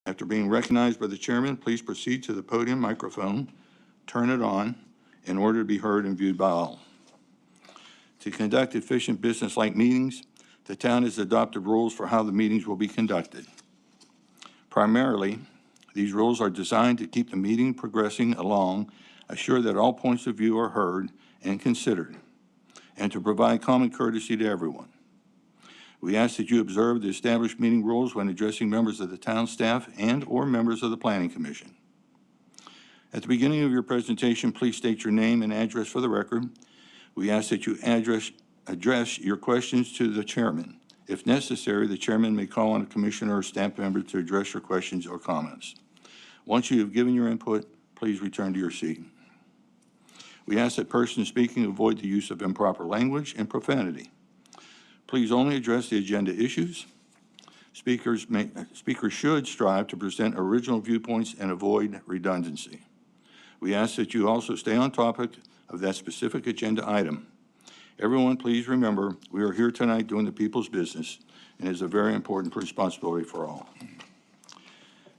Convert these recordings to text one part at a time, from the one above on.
After being recognized by the chairman, please proceed to the podium microphone, turn it on in order to be heard and viewed by all. To conduct efficient business-like meetings, the town has adopted rules for how the meetings will be conducted. Primarily, these rules are designed to keep the meeting progressing along, assure that all points of view are heard and considered, and to provide common courtesy to everyone. We ask that you observe the established meeting rules when addressing members of the town staff and/or members of the Planning Commission. At the beginning of your presentation, please state your name and address for the record. We ask that you address your questions to the chairman. If necessary, the chairman may call on a commissioner or staff member to address your questions or comments. Once you have given your input, please return to your seat. We ask that persons speaking avoid the use of improper language and profanity. Please only address the agenda issues. Speakers should strive to present original viewpoints and avoid redundancy. We ask that you also stay on topic of that specific agenda item. Everyone, please remember, we are here tonight doing the people's business, and it is a very important responsibility for all.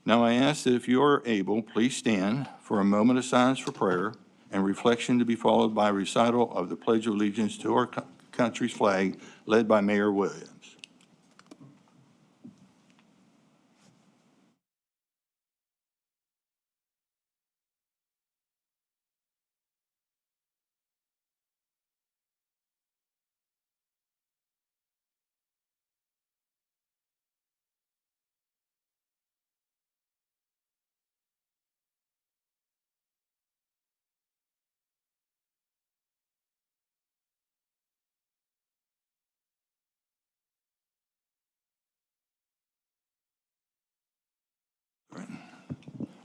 Now I ask that if you are able, please stand for a moment of silence for prayer and reflection, to be followed by a recital of the Pledge of Allegiance to our country's flag, led by Mayor Williams.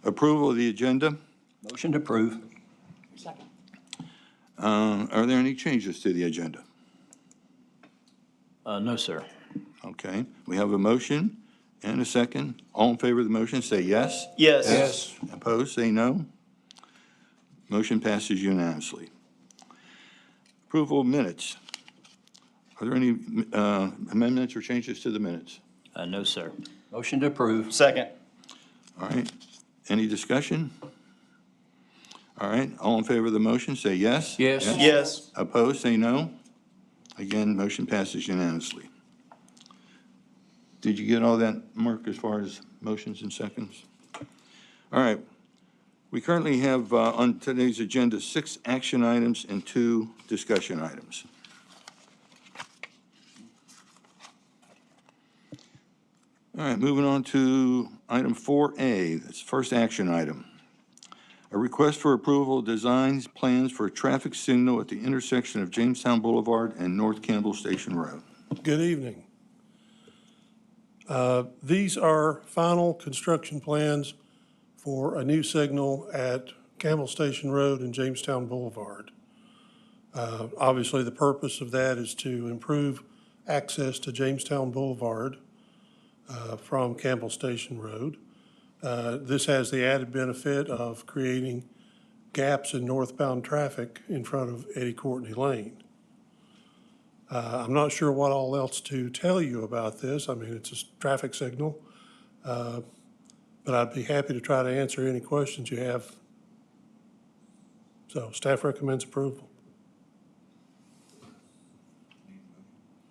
Approval of the agenda. Motion to approve. Second. Are there any changes to the agenda? No, sir. Okay, we have a motion and a second. All in favor of the motion, say yes. Yes. Yes. Opposed, say no. Motion passes unanimously. Approval of minutes. Are there any amendments or changes to the minutes? No, sir. Motion to approve. Second. All right, any discussion? All right, all in favor of the motion, say yes. Yes. Yes. Opposed, say no. Again, motion passes unanimously. Did you get all that, Mark, as far as motions and seconds? All right. We currently have on today's agenda 6 action items and 2 discussion items. All right, moving on to item 4A, that's the first action item. A request for approval of designs plans for a traffic signal at the intersection of Jamestown Boulevard and North Campbell Station Road. Good evening. These are final construction plans for a new signal at Campbell Station Road and Jamestown Boulevard. Obviously, the purpose of that is to improve access to Jamestown Boulevard from Campbell Station Road. This has the added benefit of creating gaps in northbound traffic in front of Eddie Courtney Lane. I'm not sure what all else to tell you about this. I mean, it's a traffic signal, but I'd be happy to try to answer any questions you have. So staff recommends approval.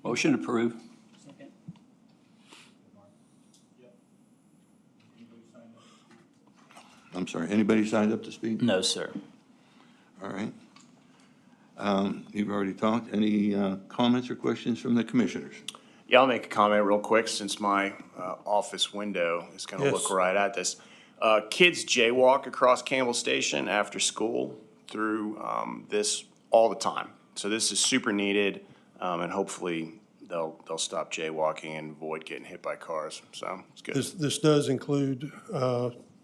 Motion to approve. I'm sorry, anybody signed up to speak? No, sir. All right. You've already talked. Any comments or questions from the commissioners? Yeah, I'll make a comment real quick since my office window is going to Yes. look right at this. Kids jaywalk across Campbell Station after school through this all the time. So this is super needed, and hopefully they'll stop jaywalking and avoid getting hit by cars. So it's good. This does include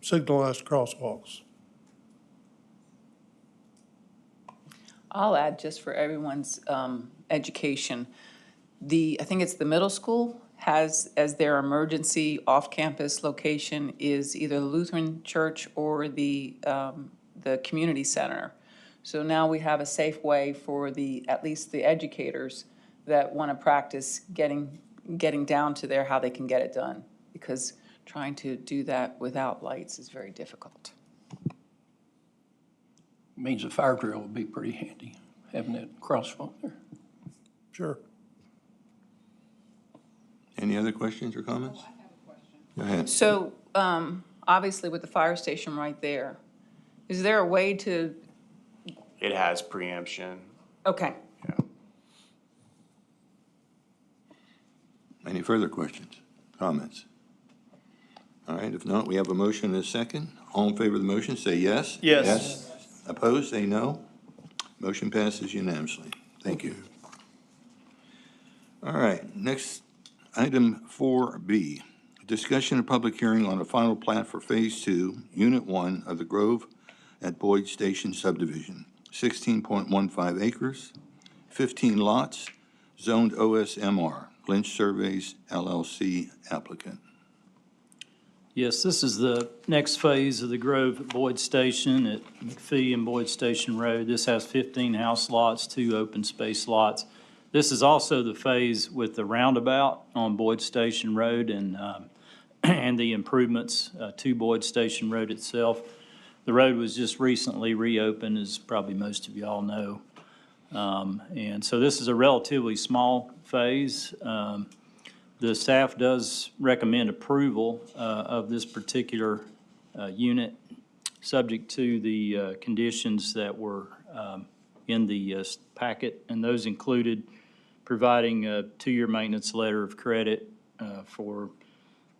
signalized crosswalks. I'll add, just for everyone's education, I think it's the middle school has as their emergency off-campus location is either the Lutheran Church or the community center. So now we have a safe way for at least the educators that want to practice getting down to there, how they can get it done. Because trying to do that without lights is very difficult. Means a fire drill would be pretty handy, having that crosswalk there. Sure. Any other questions or comments? Go ahead. So, obviously with the fire station right there, is there a way to, It has preemption. okay, Yeah. Any further questions, comments? All right, if not, we have a motion and a second. All in favor of the motion, say yes. Yes. Opposed, say no. Motion passes unanimously. Thank you. All right, next, item 4B, discussion and public hearing on a final plat for Phase 2, Unit 1 of the Grove at Boyd Station subdivision, 16.15 acres, 15 lots, zoned OSMR, Lynch Surveys LLC applicant. Yes, this is the next phase of the Grove at Boyd Station at McPhee and Boyd Station Road. This has 15 house lots, 2 open space lots. This is also the phase with the roundabout on Boyd Station Road and the improvements to Boyd Station Road itself. The road was just recently reopened, as probably most of you all know. And so this is a relatively small phase. The staff does recommend approval of this particular unit, subject to the conditions that were in the packet, and those included providing a 2-year maintenance letter of credit for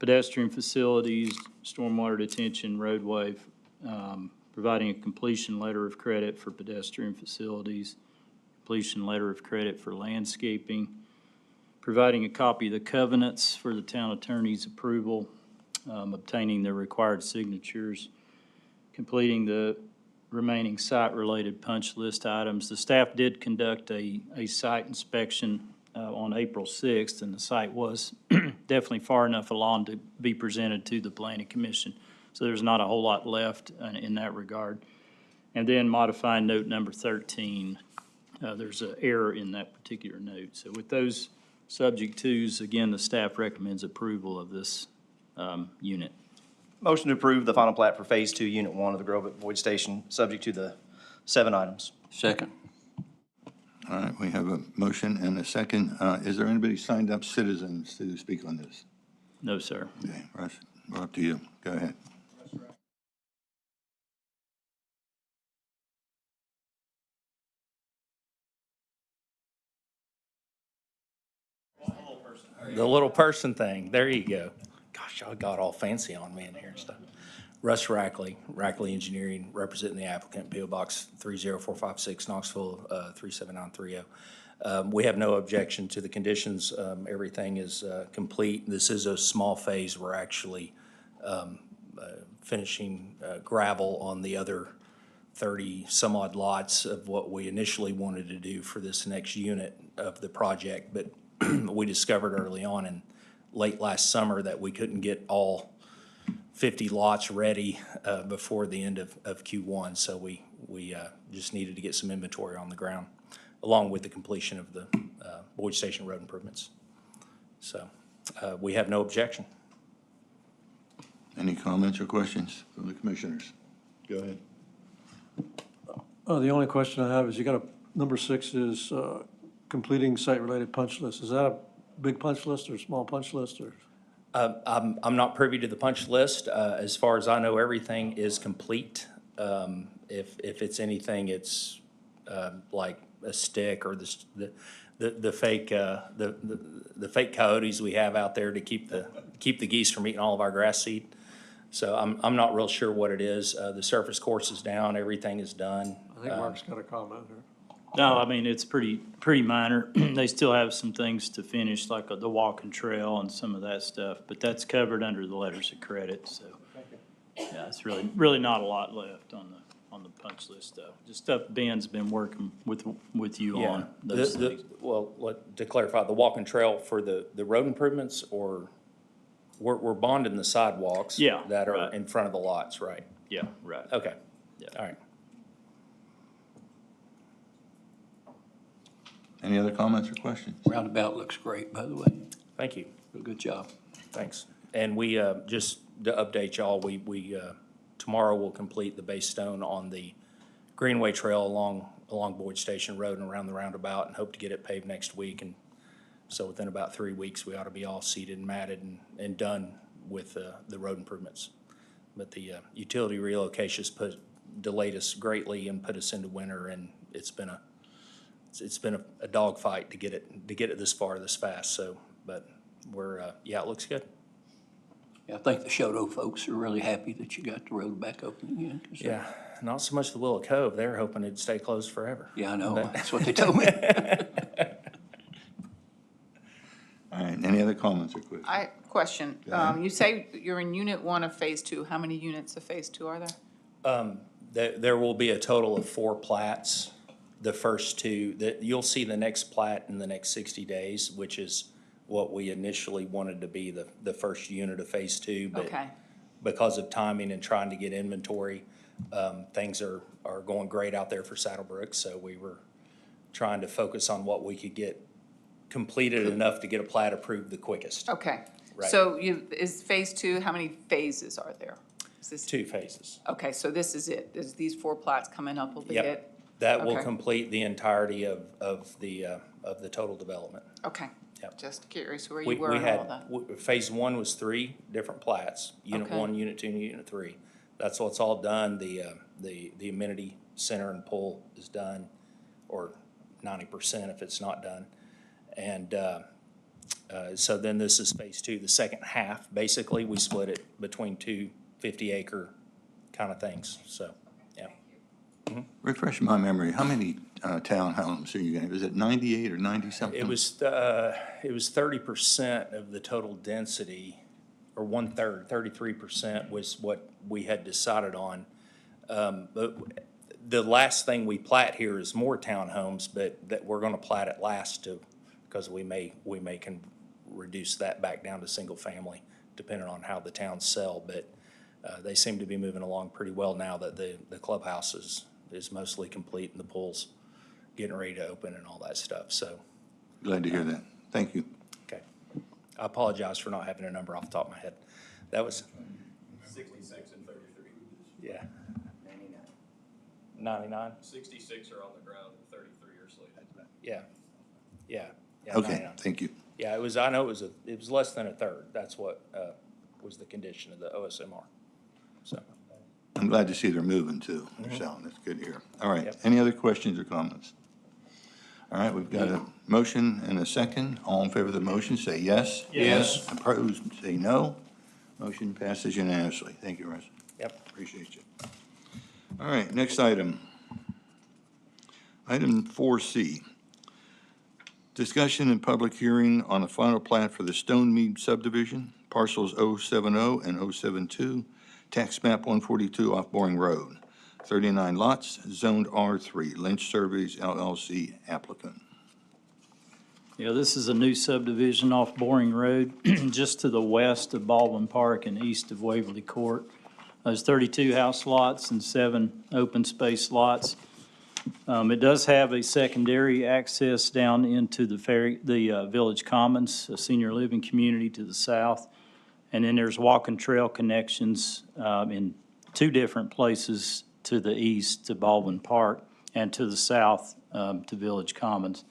pedestrian facilities, stormwater detention, roadway, providing a completion letter of credit for pedestrian facilities, completion letter of credit for landscaping, providing a copy of the covenants for the town attorney's approval, obtaining the required signatures, completing the remaining site-related punch list items. The staff did conduct a site inspection on April 6th, and the site was definitely far enough along to be presented to the Planning Commission. So there's not a whole lot left in that regard. And then modifying note number 13, there's an error in that particular note. So with those subject twos, again, the staff recommends approval of this unit. Motion to approve the final plat for Phase 2, Unit 1 of the Grove at Boyd Station, subject to the 7 items. Second. All right, we have a motion and a second. Is there anybody signed up citizens to speak on this? No, sir. Okay, Russ, we're up to you. Go ahead. The little person thing, there you go. Gosh, y'all got all fancy on me in here and stuff. Russ Rackley, Rackley Engineering, representing the applicant, P.O. Box 30456, Knoxville, 37930. We have no objection to the conditions. Everything is complete. This is a small phase. We're actually finishing gravel on the other 30-some-odd lots of what we initially wanted to do for this next unit of the project. But we discovered early on in late last summer that we couldn't get all 50 lots ready before the end of Q1. So we just needed to get some inventory on the ground, along with the completion of the Boyd Station road improvements. So we have no objection. Any comments or questions from the commissioners? Go ahead. The only question I have is, you got number 6 is completing site-related punch list. Is that a big punch list or a small punch list, or? I'm not privy to the punch list. As far as I know, everything is complete. If it's anything, it's like a stick or the fake the fake coyotes we have out there to keep the geese from eating all of our grass seed. So I'm not real sure what it is. The surface course is down. Everything is done. I think Mark's got a comment here. No, I mean, it's pretty minor. They still have some things to finish, like the walking trail and some of that stuff, but that's covered under the letters of credit, so. Yeah, it's really not a lot left on the punch list stuff. Just stuff Ben's been working with you on, those things. Well, to clarify, the walking trail for the road improvements, or we're bonding the sidewalks Yeah, that are right. in front of the lots, right? Yeah, right. Okay. Yeah. All right. Any other comments or questions? Roundabout looks great, by the way. Thank you. Good job. Thanks. And we, just to update y'all, tomorrow we'll complete the base stone on the Greenway Trail along Boyd Station Road and around the roundabout, and hope to get it paved next week. And so within about 3 weeks, we ought to be all seeded and matted and done with the road improvements. But the utility relocations delayed us greatly and put us into winter, and it's been a dogfight to get it this far, this fast. So, but it looks good. Yeah, I think the Shoto folks are really happy that you got the road back open again. 'Cause, Yeah, not so much the Willow Cove. They're hoping it'd stay closed forever. Yeah, I know. That's what they told me. All right, any other comments or questions? Question, Go ahead. you say you're in unit 1 of phase 2. How many units of phase 2 are there? There will be a total of 4 plats. The first 2, you'll see the next plat in the next 60 days, which is what we initially wanted to be the first unit of phase 2. But Okay, because of timing and trying to get inventory, things are going great out there for Saddlebrook. So we were trying to focus on what we could get completed enough to get a plat approved the quickest. okay. Right. So is phase 2, how many phases are there? Is this? 2 phases. Okay, so this is it. Is these 4 plots coming up will be Yep. it? That will Okay. complete the entirety of the total development. Okay. Yep. Just curious where We you were we and all had, that. phase 1 was 3 different plats, unit Okay. 1, unit 2, and unit 3. That's what's all done. The amenity center and pool is done, or 90% if it's not done. And so then this is phase 2, the second half. Basically, we split it between 2 50-acre kind of things, so, yeah. Refresh my memory, how many townhomes are you going to, is it 98 or 90-something? It was 30% of the total density, or 1/3, 33% was what we had decided on. But the last thing we plat here is more townhomes, but that we're gonna plat it last because we may can reduce that back down to single family, depending on how the towns sell. But they seem to be moving along pretty well now that the clubhouse is mostly complete and the pool's getting ready to open and all that stuff, so. Glad to hear that. Thank you. Okay. I apologize for not having a number off the top of my head. That was, 66 and 33. yeah. 99? 66 are on the ground and 33 are slated. Yeah. Yeah. Yeah, Okay, 99. thank you. Yeah, I know it was less than a third. That's what, was the condition of the OSMR. So, I'm glad to see they're moving too, they're selling, that's good to hear. All right, Yep. any other questions or comments? All right, we've got a motion and a second. All in favor of the motion, say yes. Yes. Opposed, say no. Motion passes unanimously. Thank you, Russ. yep. Appreciate you. All right, next item. Item 4C. Discussion and public hearing on a final plat for the Stonemead subdivision, parcels 070 and 072, tax map 142 off Boring Road. 39 lots, zoned R3, Lynch Surveys LLC applicant. Yeah, this is a new subdivision off Boring Road, just to the west of Baldwin Park and east of Waverly Court. There's 32 house lots and 7 open space lots. It does have a secondary access down into the Village Commons, a senior living community to the south. And then there's walking trail connections in 2 different places to the east to Baldwin Park and to the south to Village Commons.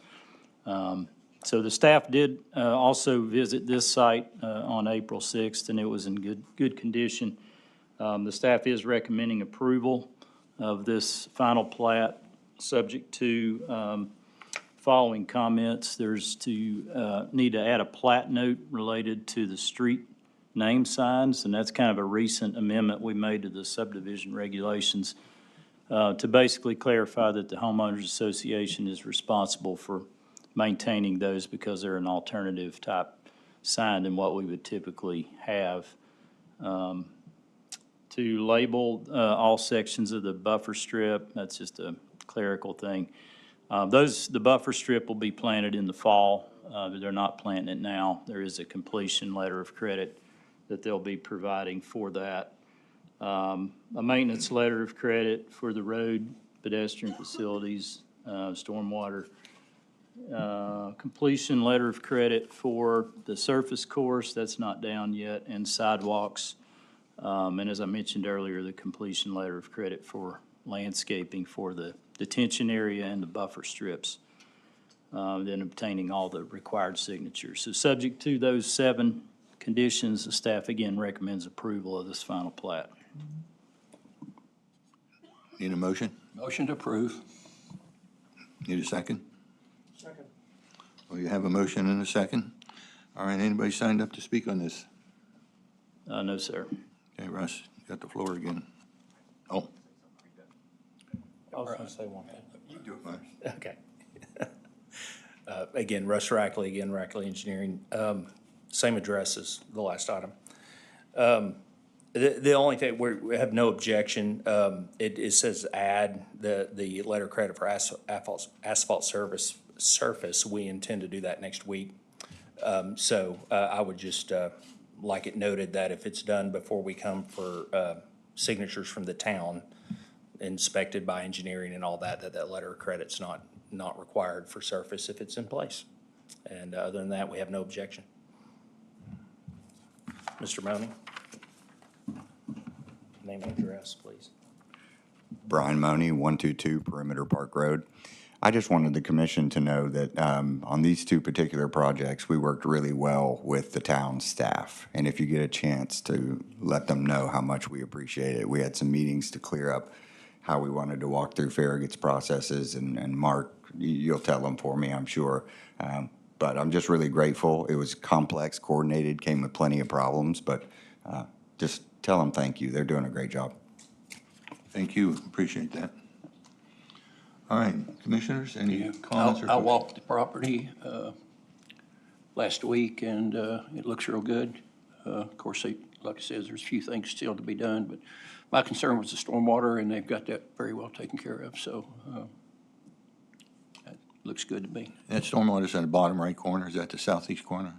So the staff did also visit this site on April 6th, and it was in good condition. The staff is recommending approval of this final plat, subject to following comments. There's need to add a plat note related to the street name signs, and that's kind of a recent amendment we made to the subdivision regulations to basically clarify that the homeowners association is responsible for maintaining those because they're an alternative type sign than what we would typically have. To label all sections of the buffer strip, that's just a clerical thing. The buffer strip will be planted in the fall. They're not planting it now. There is a completion letter of credit that they'll be providing for that. A maintenance letter of credit for the road, pedestrian facilities, stormwater, completion letter of credit for the surface course, that's not down yet, and sidewalks. And as I mentioned earlier, the completion letter of credit for landscaping for the detention area and the buffer strips. Then obtaining all the required signatures. So subject to those 7 conditions, the staff again recommends approval of this final plat. Need a motion? Motion to approve. Need a second? Second. Well, you have a motion and a second. All right, anybody signed up to speak on this? No, sir. Okay, Russ, you got the floor again. Oh. I was gonna say one thing. You do it first. Okay. Again, Russ Rackley, again, Rackley Engineering, same address as the last item. The only thing, we have no objection, it says add the letter of credit for asphalt surface. We intend to do that next week. So I would just like it noted that if it's done before we come for signatures from the town, inspected by engineering and all that, that letter of credit's not required for surface if it's in place. And other than that, we have no objection. Mr. Money? Name and address, please. Brian Money, 122 Perimeter Park Road. I just wanted the commission to know that on these 2 particular projects, we worked really well with the town staff. And if you get a chance to let them know how much we appreciate it. We had some meetings to clear up how we wanted to walk through Farragut's processes, and Mark, you'll tell them for me, I'm sure. But I'm just really grateful. It was complex, coordinated, came with plenty of problems, but just tell them thank you. They're doing a great job. Thank you, appreciate that. All right, commissioners, any comments? I walked the property last week, and it looks real good. Of course, like I said, there's a few things still to be done, but my concern was the stormwater, and they've got that very well taken care of, so that looks good to me. That stormwater's in the bottom right corner, is that the southeast corner?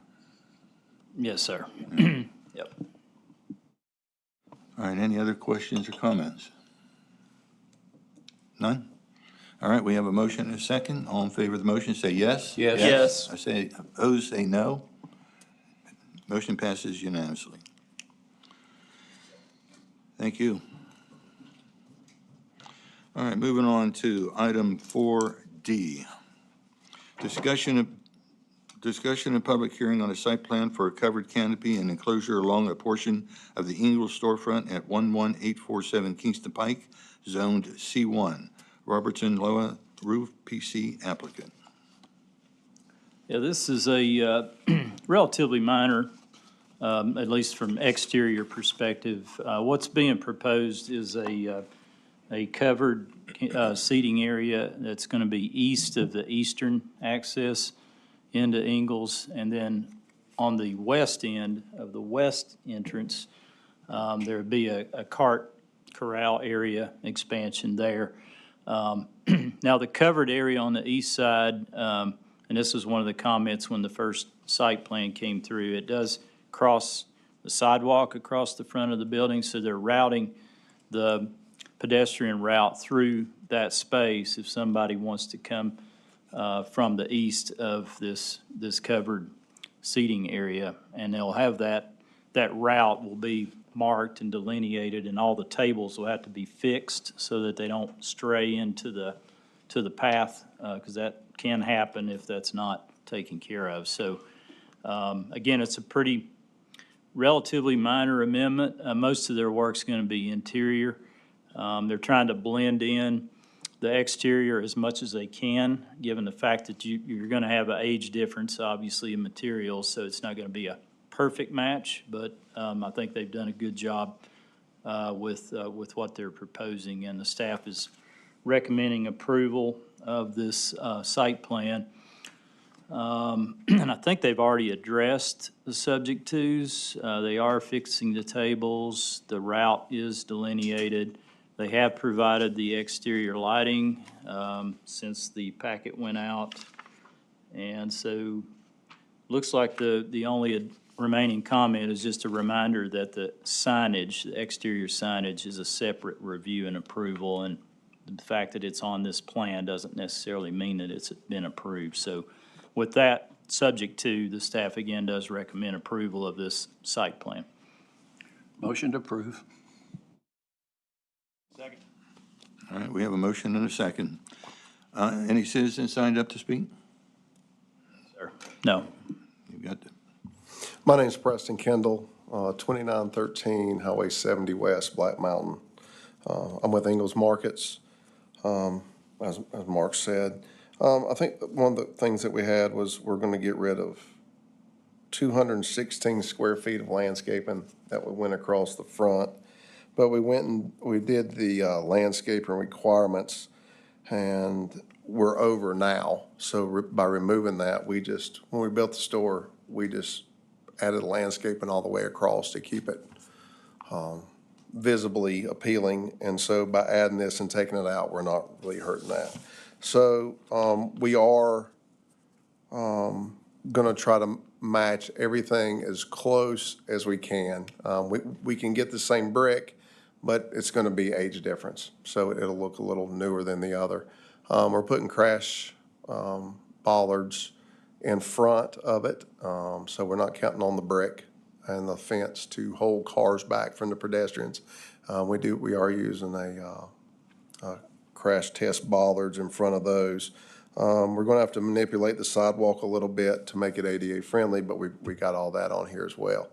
Yes, sir. Yep. All right, any other questions or comments? None? All right, we have a motion and a second. All in favor of the motion, say yes. Yes. Yes. I say opposed, say no. Motion passes unanimously. Thank you. All right, moving on to item 4D. Discussion and public hearing on a site plan for a covered canopy and enclosure along a portion of the Ingalls storefront at 11847 Kingston Pike, zoned C1. Robertson Loa Roof PC applicant. Yeah, this is a relatively minor, at least from exterior perspective. What's being proposed is a covered seating area that's going to be east of the eastern access into Ingalls, and then on the west end of the west entrance, there would be a cart corral area expansion there. Now, the covered area on the east side, and this was one of the comments when the first site plan came through, it does cross the sidewalk across the front of the building, so they're routing the pedestrian route through that space if somebody wants to come from the east of this covered seating area. And they'll have that route will be marked and delineated, and all the tables will have to be fixed so that they don't stray into the path, because that can happen if that's not taken care of. So again, it's a pretty relatively minor amendment. Most of their work's going to be interior. They're trying to blend in the exterior as much as they can, given the fact that you're going to have an age difference, obviously, in materials, so it's not going to be a perfect match, but I think they've done a good job with what they're proposing, and the staff is recommending approval of this site plan. And I think they've already addressed the subject twos. They are fixing the tables. The route is delineated. They have provided the exterior lighting since the packet went out. And so looks like the only remaining comment is just a reminder that the signage, the exterior signage, is a separate review and approval, and the fact that it's on this plan doesn't necessarily mean that it's been approved. So with that, subject to, the staff again does recommend approval of this site plan. Motion to approve. All right, we have a motion and a second. Any citizens signed up to speak? Sir? No. You got the, My name's Preston Kendall, 2913 Highway 70 West, Black Mountain. I'm with Ingalls Markets, as Mark said. I think that one of the things that we had was we're going to get rid of 216 square feet of landscaping that we went across the front. But we went and we did the landscaping requirements, and we're over now. So by removing that, when we built the store, we just added landscaping all the way across to keep it visibly appealing. And so by adding this and taking it out, we're not really hurting that. So we are going to try to match everything as close as we can. We can get the same brick, but it's going to be age difference. So it'll look a little newer than the other. We're putting crash bollards in front of it, so we're not counting on the brick and the fence to hold cars back from the pedestrians. We are using a crash test bollards in front of those. We're going to have to manipulate the sidewalk a little bit to make it ADA friendly, but we got all that on here as well.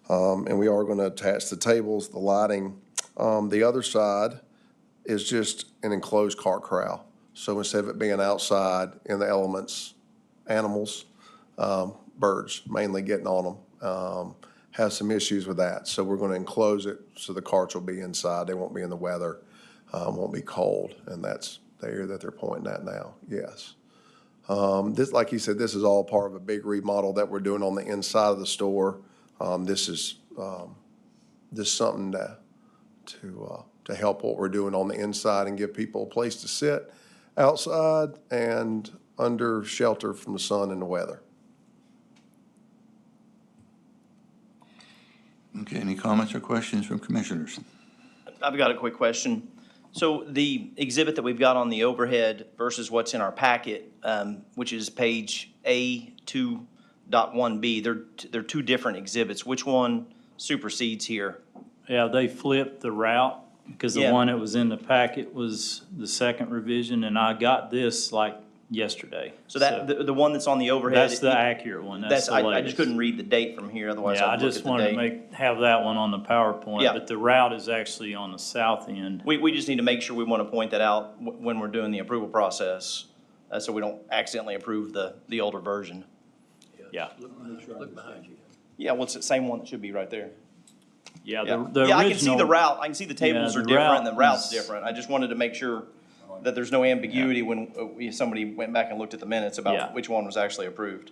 And we are going to attach the tables, the lighting. The other side is just an enclosed cart corral. So instead of it being outside in the elements, animals, birds mainly getting on them, have some issues with that. So we're going to enclose it so the carts will be inside. They won't be in the weather, won't be cold. And that's the area that they're pointing at now, yes. This, like you said, this is all part of a big remodel that we're doing on the inside of the store. This is just something to help what we're doing on the inside and give people a place to sit outside and under shelter from the sun and the weather. okay, any comments or questions from commissioners? I've got a quick question. So the exhibit that we've got on the overhead versus what's in our packet, which is page A2.1B, they're two different exhibits. Which one supersedes here? Yeah, they flipped the route because the Yeah. one that was in the packet was the second revision, and I got this like yesterday. So the one that's on the overhead. That's the accurate one. That's the I latest. just couldn't read the date from here, otherwise Yeah, I I'd look just at the wanted to date. have that one on the PowerPoint, Yeah. but the route is actually on the south end. We just need to make sure we want to point that out when we're doing the approval process, so we don't accidentally approve the older version. Yeah, Look behind you. Yeah, well, it's the same one that should be right there. yeah, Yeah, the yeah, I can see the original, route, I can see the tables Yeah, are the different, route and the route's is- different. I just wanted to make sure that there's no ambiguity when somebody went back and looked at the minutes Yeah. about which one was actually approved.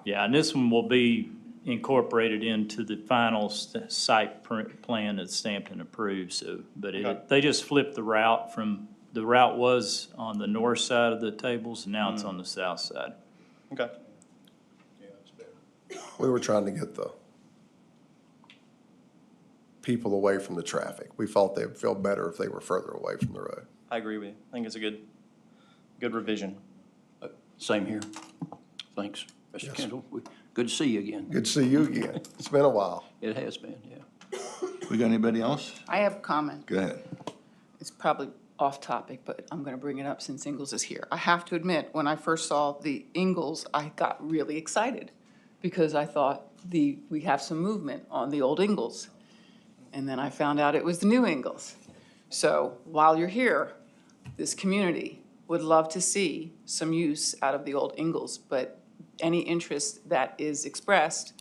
yeah, and this one will be incorporated into the final site plan that's stamped and approved, so, but Okay. they just flipped the route the route was on the north side of the tables, and now it's on the south side. Okay. We were trying to get the people away from the traffic. We thought they'd feel better if they were further away from the road. I agree with you. I think it's a good revision. Same here. Thanks, Mr. Kendall. Good to see you again. Good to see you again. It's been a while. It has been, yeah. We got anybody else? I have a comment. Go ahead. It's probably off topic, but I'm going to bring it up since Ingalls is here. I have to admit, when I first saw the Ingalls, I got really excited because I thought we have some movement on the old Ingalls. And then I found out it was the new Ingalls. So while you're here, this community would love to see some use out of the old Ingalls, but any interest that is expressed,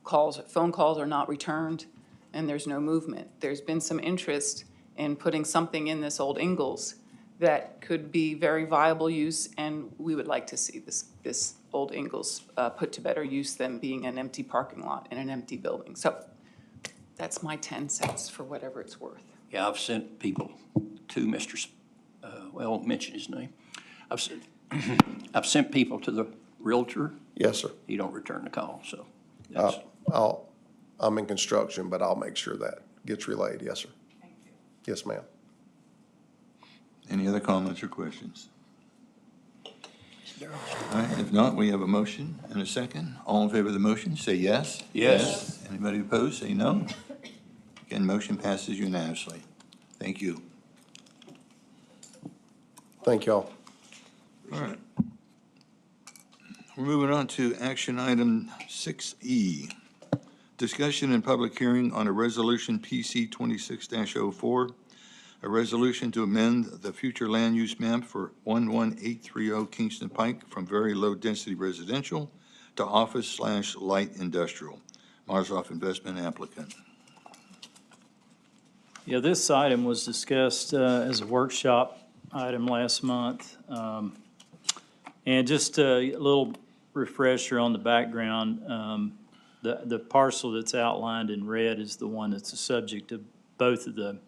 phone calls are not returned, and there's no movement. There's been some interest in putting something in this old Ingalls that could be very viable use, and we would like to see this old Ingalls put to better use than being an empty parking lot in an empty building. So that's my 10 cents for whatever it's worth. Yeah, I've sent people to Mr., I won't mention his name. I've sent people to the Realtor. Yes, sir. He don't return the call, so that's, I'm in construction, but I'll make sure that gets relayed. Yes, sir. Yes, ma'am. other comments or questions? All right, if not, we have a motion and a second. All in favor of the motion, say yes. Yes. Anybody opposed, say no. Again, motion passes unanimously. Thank you. Thank y'all. All right. We're moving on to action item 6E. Discussion and public hearing on a resolution PC 26-04, a resolution to amend the future land use map for 11830 Kingston Pike from very low-density residential to office/light industrial. Marzoff Investment applicant. Yeah, this item was discussed as a workshop item last month. And just a little refresher on the background. The parcel that's outlined in red is the one that's the subject of both of the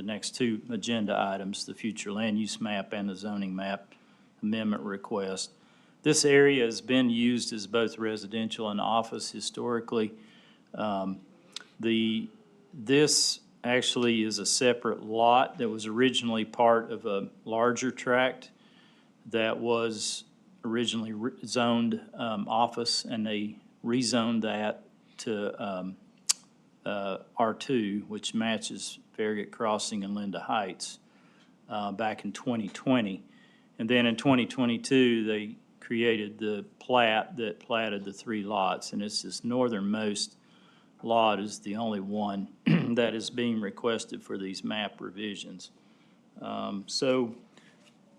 next two agenda items, the future land use map and the zoning map amendment request. This area has been used as both residential and office historically. This actually is a separate lot that was originally part of a larger tract that was originally zoned office, and they rezoned that to R2, which matches Farragut Crossing and Linda Heights back in 2020. And then in 2022, they created the plat that platted the three lots, and it's this northernmost lot is the only one that is being requested for these map revisions. So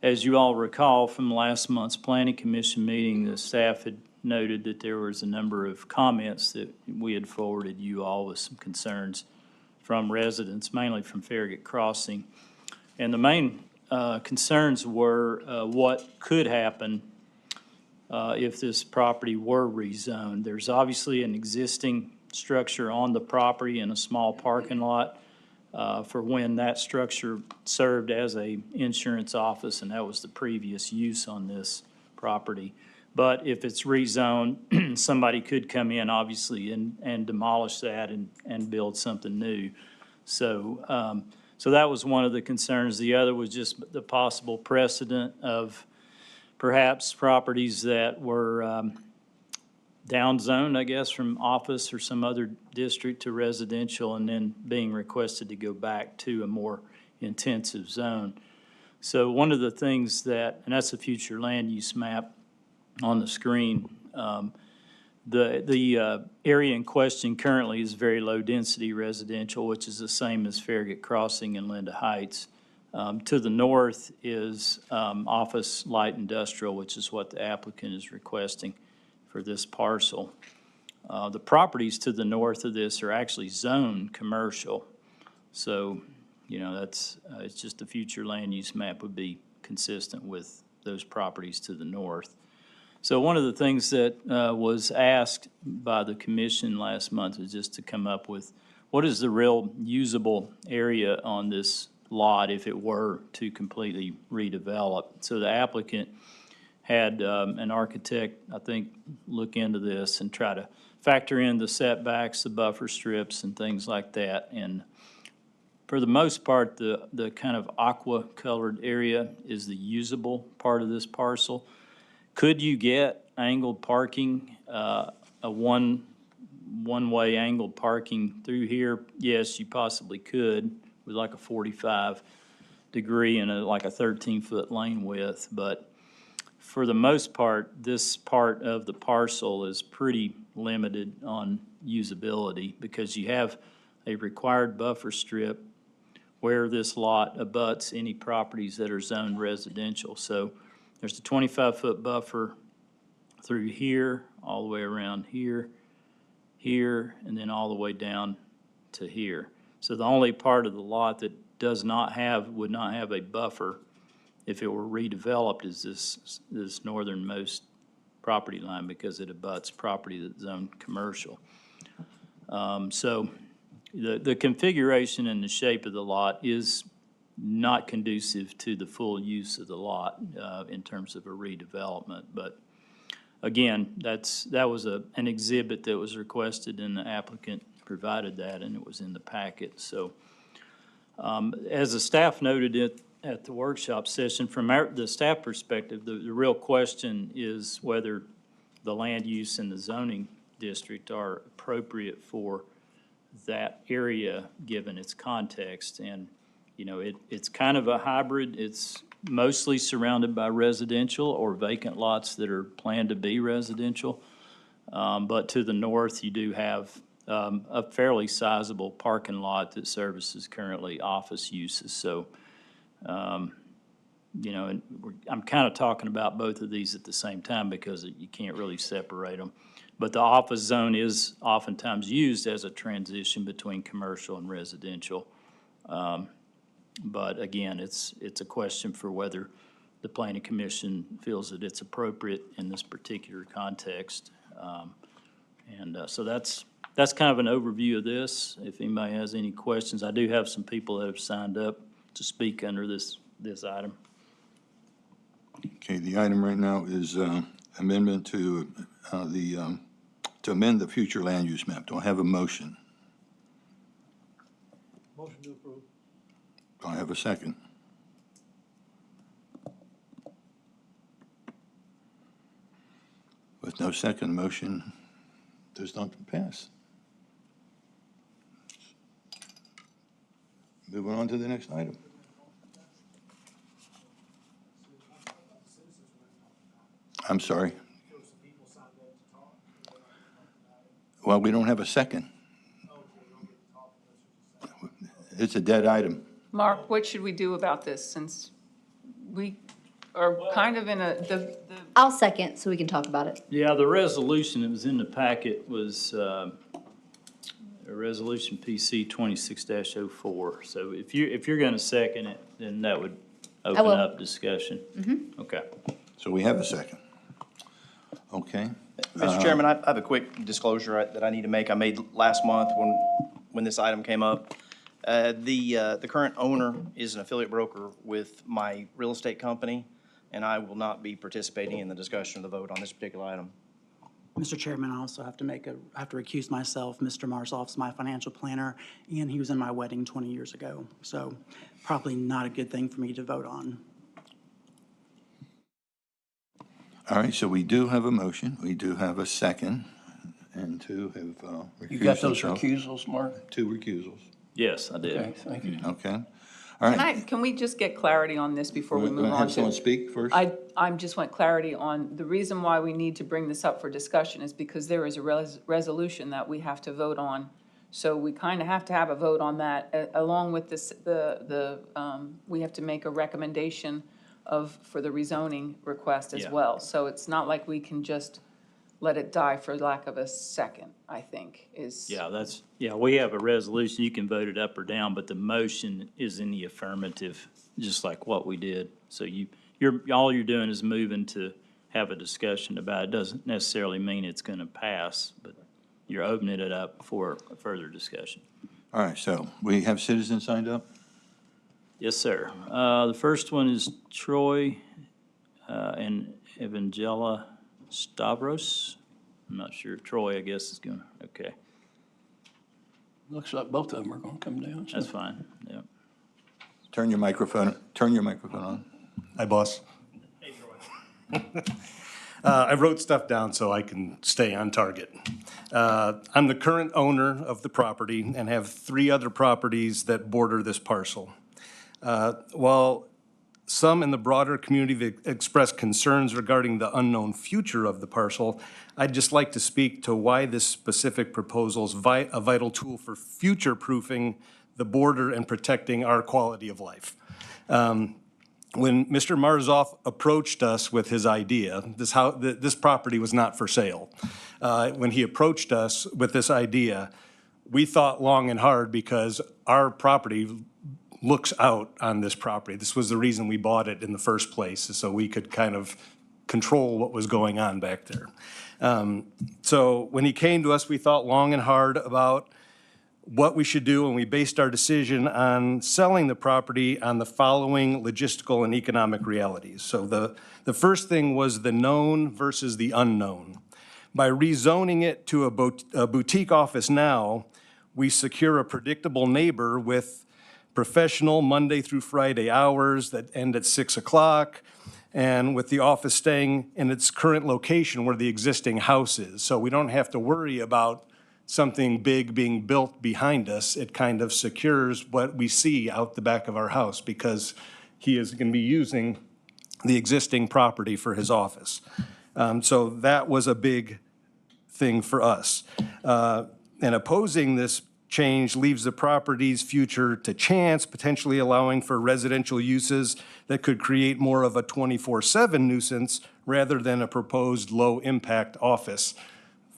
as you all recall from last month's Planning Commission meeting, the staff had noted that there was a number of comments that we had forwarded you all with some concerns from residents, mainly from Farragut Crossing. And the main concerns were what could happen if this property were rezoned. There's obviously an existing structure on the property in a small parking lot for when that structure served as a insurance office, and that was the previous use on this property. But if it's rezoned, somebody could come in, obviously, and demolish that and build something new. So, so that was one of the concerns. The other was just the possible precedent of perhaps properties that were downzoned, I guess, from office or some other district to residential, and then being requested to go back to a more intensive zone. So one of the things that, and that's a future land use map on the screen, the area in question currently is very low-density residential, which is the same as Farragut Crossing and Linda Heights. To the north is office light industrial, which is what the applicant is requesting for this parcel. The properties to the north of this are actually zoned commercial. So, you know, that's, it's just the future land use map would be consistent with those properties to the north. So one of the things that was asked by the commission last month is just to come up with what is the real usable area on this lot if it were to completely redevelop. So the applicant had an architect, I think, look into this and try to factor in the setbacks, the buffer strips, and things like that. And for the most part, the kind of aqua-colored area is the usable part of this parcel. Could you get angled parking, a one-way angled parking through here? Yes, you possibly could with like a 45-degree and like a 13-foot lane width. But for the most part, this part of the parcel is pretty limited on usability because you have a required buffer strip where this lot abuts any properties that are zoned residential. So there's a 25-foot buffer through here, all the way around here, here, and then all the way down to here. So the only part of the lot that would not have a buffer if it were redeveloped is this northernmost property line because it abuts property that's zoned commercial. So the configuration and the shape of the lot is not conducive to the full use of the lot in terms of a redevelopment. But again, that was an exhibit that was requested, and the applicant provided that, and it was in the packet. So as the staff noted it at the workshop session, from the staff perspective, the real question is whether the land use and the zoning district are appropriate for that area, given its context. And, you know, it's kind of a hybrid. It's mostly surrounded by residential or vacant lots that are planned to be residential. But to the north, you do have a fairly sizable parking lot that services currently office uses. So, you know, and I'm kind of talking about both of these at the same time because you can't really separate them. But the office zone is oftentimes used as a transition between commercial and residential. But again, it's a question for whether the planning commission feels that it's appropriate in this particular context. So that's kind of an overview of this. If anybody has any questions, I do have some people that have signed up to speak under this item. Okay, the item right now is amendment to to amend the future land use map. Do I have a motion? Motion to approve. Do I have a second? With no second, motion does not pass. Moving on to the next item. I'm sorry. Well, we don't have a second. It's a dead item. Mark, what should we do about this, since we are kind of in I'll second so we can talk about it. Yeah, the resolution that was in the packet was a resolution PC 26-04. So if you're going to second it, then that would open will. up discussion. Okay. So we have a second. Okay. Mr. Chairman, I have a quick disclosure that I need to make. I made last month when this item came up. The current owner is an affiliate broker with my real estate company, and I will not be participating in the discussion or the vote on this particular item. Mr. Chairman, I also have to recuse myself. Mr. Marzoff's my financial planner, and he was in my wedding 20 years ago. So probably not a good thing for me to vote on. All right, so we do have a motion. We do have a second, and two have recused You got those themselves. recusals, Mark? Two recusals. Yes, I Okay, did. thank you. Okay. All right. can we just get clarity on this before we move on Have to? someone speak first? I just want clarity on, the reason why we need to bring this up for discussion is because there is a resolution that we have to vote on. So we kind of have to have a vote on that, along with this, we have to make a recommendation for the rezoning request as Yeah. well. So it's not like we can just let it die for lack of a second, I think, is. Yeah, we have a resolution. You can vote it up or down, but the motion is in the affirmative, just like what we did. So all you're doing is moving to have a discussion about it. Doesn't necessarily mean it's going to pass, but you're opening it up for a further discussion. All right, so we have citizens signed up? Yes, sir. The first one is Troy and Evangela Stavros. I'm not sure. Troy, I guess, is going to, okay, Looks like both of them are going to come down. so- that's fine, yeah. Turn your microphone on. Hi, boss. Hey, Troy. I wrote stuff down so I can stay on target. I'm the current owner of the property and have 3 other properties that border this parcel. While some in the broader community have expressed concerns regarding the unknown future of the parcel, I'd just like to speak to why this specific proposal is a vital tool for future-proofing the border and protecting our quality of life. When Mr. Marzoff approached us with his idea, this property was not for sale. When he approached us with this idea, we thought long and hard because our property looks out on this property. This was the reason we bought it in the first place, so we could kind of control what was going on back there. So when he came to us, we thought long and hard about what we should do, and we based our decision on selling the property on the following logistical and economic realities. So the first thing was the known versus the unknown. By rezoning it to a boutique office now, we secure a predictable neighbor with professional Monday through Friday hours that end at 6 o'clock, and with the office staying in its current location where the existing house is. So we don't have to worry about something big being built behind us. It kind of secures what we see out the back of our house because he is going to be using the existing property for his office. So that was a big thing for us. And opposing this change leaves the property's future to chance, potentially allowing for residential uses that could create more of a 24/7 nuisance rather than a proposed low-impact office.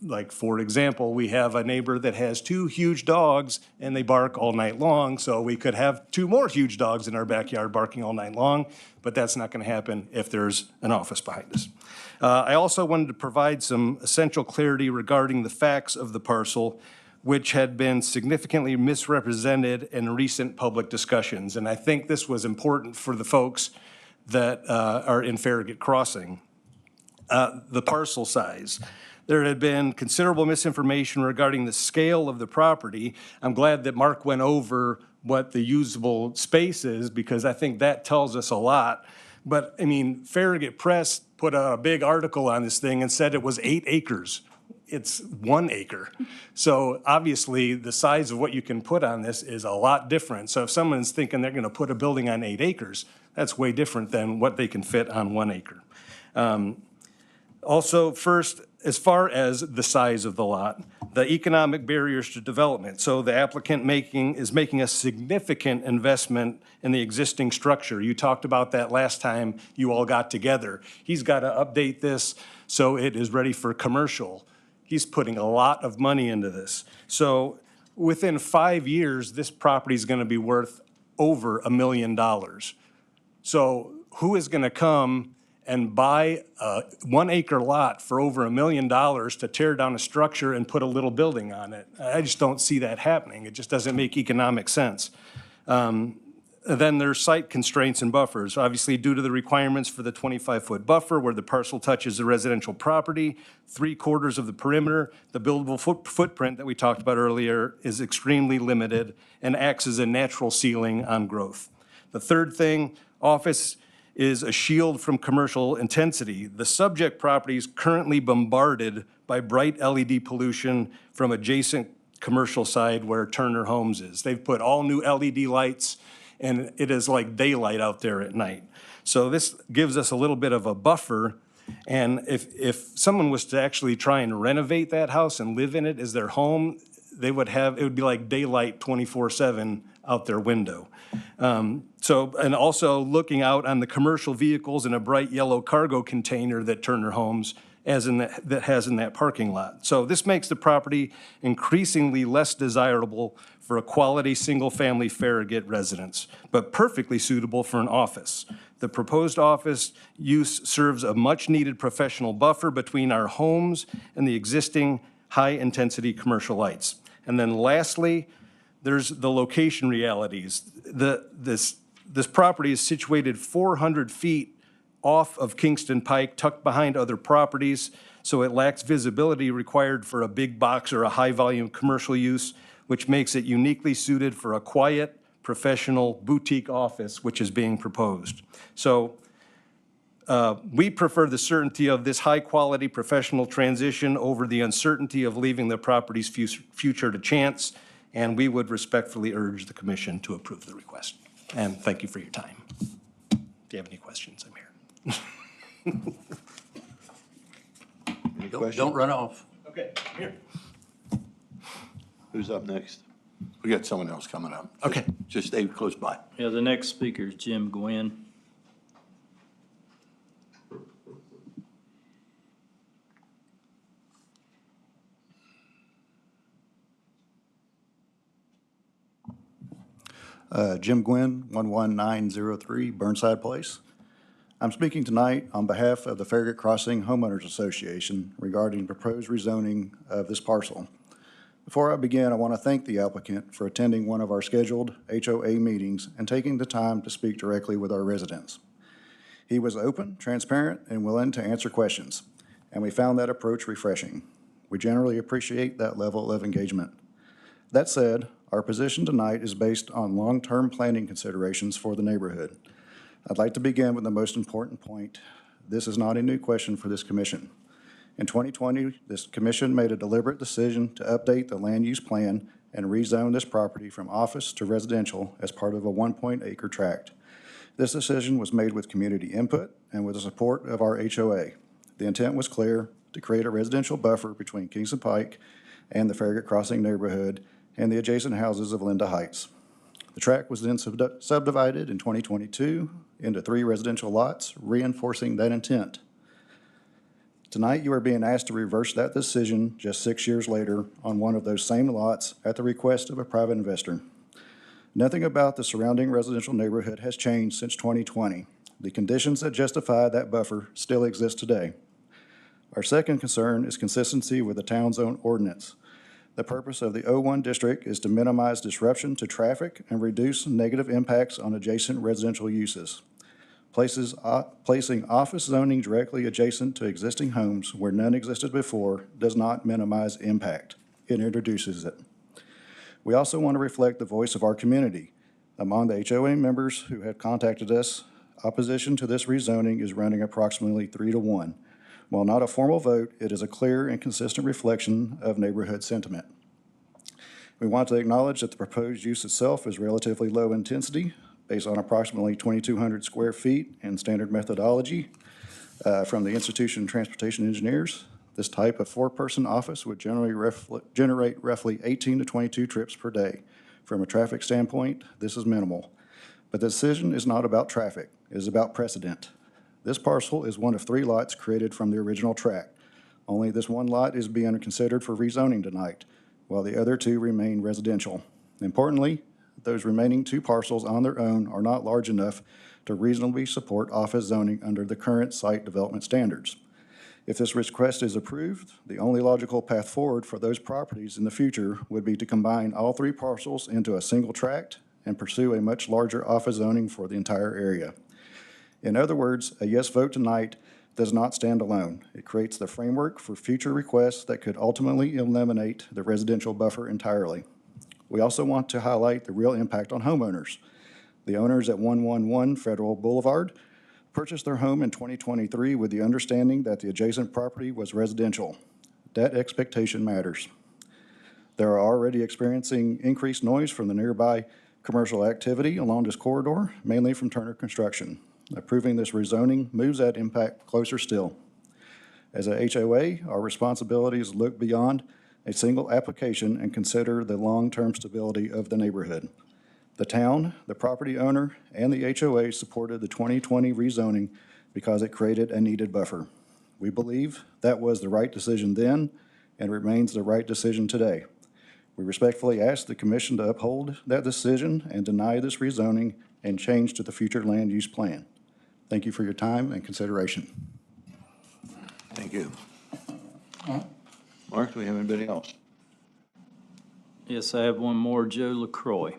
Like, for example, we have a neighbor that has 2 huge dogs and they bark all night long, so we could have 2 more huge dogs in our backyard barking all night long, but that's not going to happen if there's an office behind us. I also wanted to provide some essential clarity regarding the facts of the parcel, which had been significantly misrepresented in recent public discussions. And I think this was important for the folks that are in Farragut Crossing. The parcel size. There had been considerable misinformation regarding the scale of the property. I'm glad that Mark went over what the usable space is because I think that tells us a lot. But, I mean, Farragut Press put out a big article on this thing and said it was 8 acres. It's 1 acre. So obviously, the size of what you can put on this is a lot different. So if someone's thinking they're going to put a building on 8 acres, that's way different than what they can fit on 1 acre. Also, first, as far as the size of the lot, the economic barriers to development. So the applicant is making a significant investment in the existing structure. You talked about that last time you all got together. He's got to update this so it is ready for commercial. He's putting a lot of money into this. So within 5 years, this property is going to be worth over $1 million. So who is going to come and buy a 1 acre lot for over $1 million to tear down a structure and put a little building on it? I just don't see that happening. It just doesn't make economic sense. Then there's site constraints and buffers. Obviously, due to the requirements for the 25-foot buffer where the parcel touches the residential property, 3/4 of the perimeter, the buildable footprint that we talked about earlier is extremely limited and acts as a natural ceiling on growth. The third thing, office is a shield from commercial intensity. The subject property is currently bombarded by bright LED pollution from adjacent commercial side where Turner Homes is. They've put all new LED lights and it is like daylight out there at night. So this gives us a little bit of a buffer. And if someone was to actually try and renovate that house and live in it as their home, it would be like daylight 24/7 out their window. And also looking out on the commercial vehicles in a bright yellow cargo container that Turner Homes has in that parking lot. So this makes the property increasingly less desirable for a quality single-family Farragut residence, but perfectly suitable for an office. The proposed office use serves a much-needed professional buffer between our homes and the existing high-intensity commercial lights. And then lastly, there's the location realities. This property is situated 400 feet off of Kingston Pike, tucked behind other properties, so it lacks visibility required for a big box or a high-volume commercial use, which makes it uniquely suited for a quiet, professional boutique office, which is being proposed. So we prefer the certainty of this high-quality professional transition over the uncertainty of leaving the property's future to chance, and we would respectfully urge the commission to approve the request. And thank you for your time. If you have any questions, I'm here. Any questions? Don't run off. Okay, here. Who's up next? We got someone else coming up. Okay. Just stay close by. Yeah, the next speaker is Jim Gwynn. Jim Gwynn, 11903 Burnside Place. I'm speaking tonight on behalf of the Farragut Crossing Homeowners Association regarding proposed rezoning of this parcel. Before I begin, I want to thank the applicant for attending one of our scheduled HOA meetings and taking the time to speak directly with our residents. He was open, transparent, and willing to answer questions, and we found that approach refreshing. We generally appreciate that level of engagement. That said, Our position tonight is based on long-term planning considerations for the neighborhood. I'd like to begin with the most important point. This is not a new question for this commission. In 2020, this commission made a deliberate decision to update the land use plan and rezone this property from office to residential as part of a 1-acre tract. This decision was made with community input and with the support of our HOA. The intent was clear: to create a residential buffer between Kingston Pike and the Farragut Crossing neighborhood and the adjacent houses of Linda Heights. The tract was then subdivided in 2022 into 3 residential lots, reinforcing that intent. Tonight, you are being asked to reverse that decision just 6 years later on one of those same lots at the request of a private investor. Nothing about the surrounding residential neighborhood has changed since 2020. The conditions that justify that buffer still exist today. Our second concern is consistency with the town's own ordinance. The purpose of the O1 district is to minimize disruption to traffic and reduce negative impacts on adjacent residential uses. Placing office zoning directly adjacent to existing homes where none existed before does not minimize impact. It introduces it. We also want to reflect the voice of our community. Among the HOA members who have contacted us, opposition to this rezoning is running approximately 3-1. While not a formal vote, it is a clear and consistent reflection of neighborhood sentiment. We want to acknowledge that the proposed use itself is relatively low intensity, based on approximately 2,200 square feet and standard methodology from the Institution of Transportation Engineers. This type of 4-person office would generate roughly 18 to 22 trips per day. From a traffic standpoint, this is minimal. But the decision is not about traffic. It is about precedent. This parcel is one of 3 lots created from the original tract. Only this one lot is being considered for rezoning tonight, while the other 2 remain residential. Importantly, those remaining 2 parcels on their own are not large enough to reasonably support office zoning under the current site development standards. If this request is approved, the only logical path forward for those properties in the future would be to combine all 3 parcels into a single tract and pursue a much larger office zoning for the entire area. In other words, a yes vote tonight does not stand alone. It creates the framework for future requests that could ultimately eliminate the residential buffer entirely. We also want to highlight the real impact on homeowners. The owners at 111 Federal Boulevard purchased their home in 2023 with the understanding that the adjacent property was residential. That expectation matters. They are already experiencing increased noise from the nearby commercial activity along this corridor, mainly from Turner Construction. Approving this rezoning moves that impact closer still. As a HOA, our responsibility is to look beyond a single application and consider the long-term stability of the neighborhood. The town, the property owner, and the HOA supported the 2020 rezoning because it created a needed buffer. We believe that was the right decision then and remains the right decision today. We respectfully ask the commission to uphold that decision and deny this rezoning and change to the future land use plan. Thank you for your time and consideration. Thank you. Mark, do we have anybody else? Yes, I have one more, Joe LaCroix.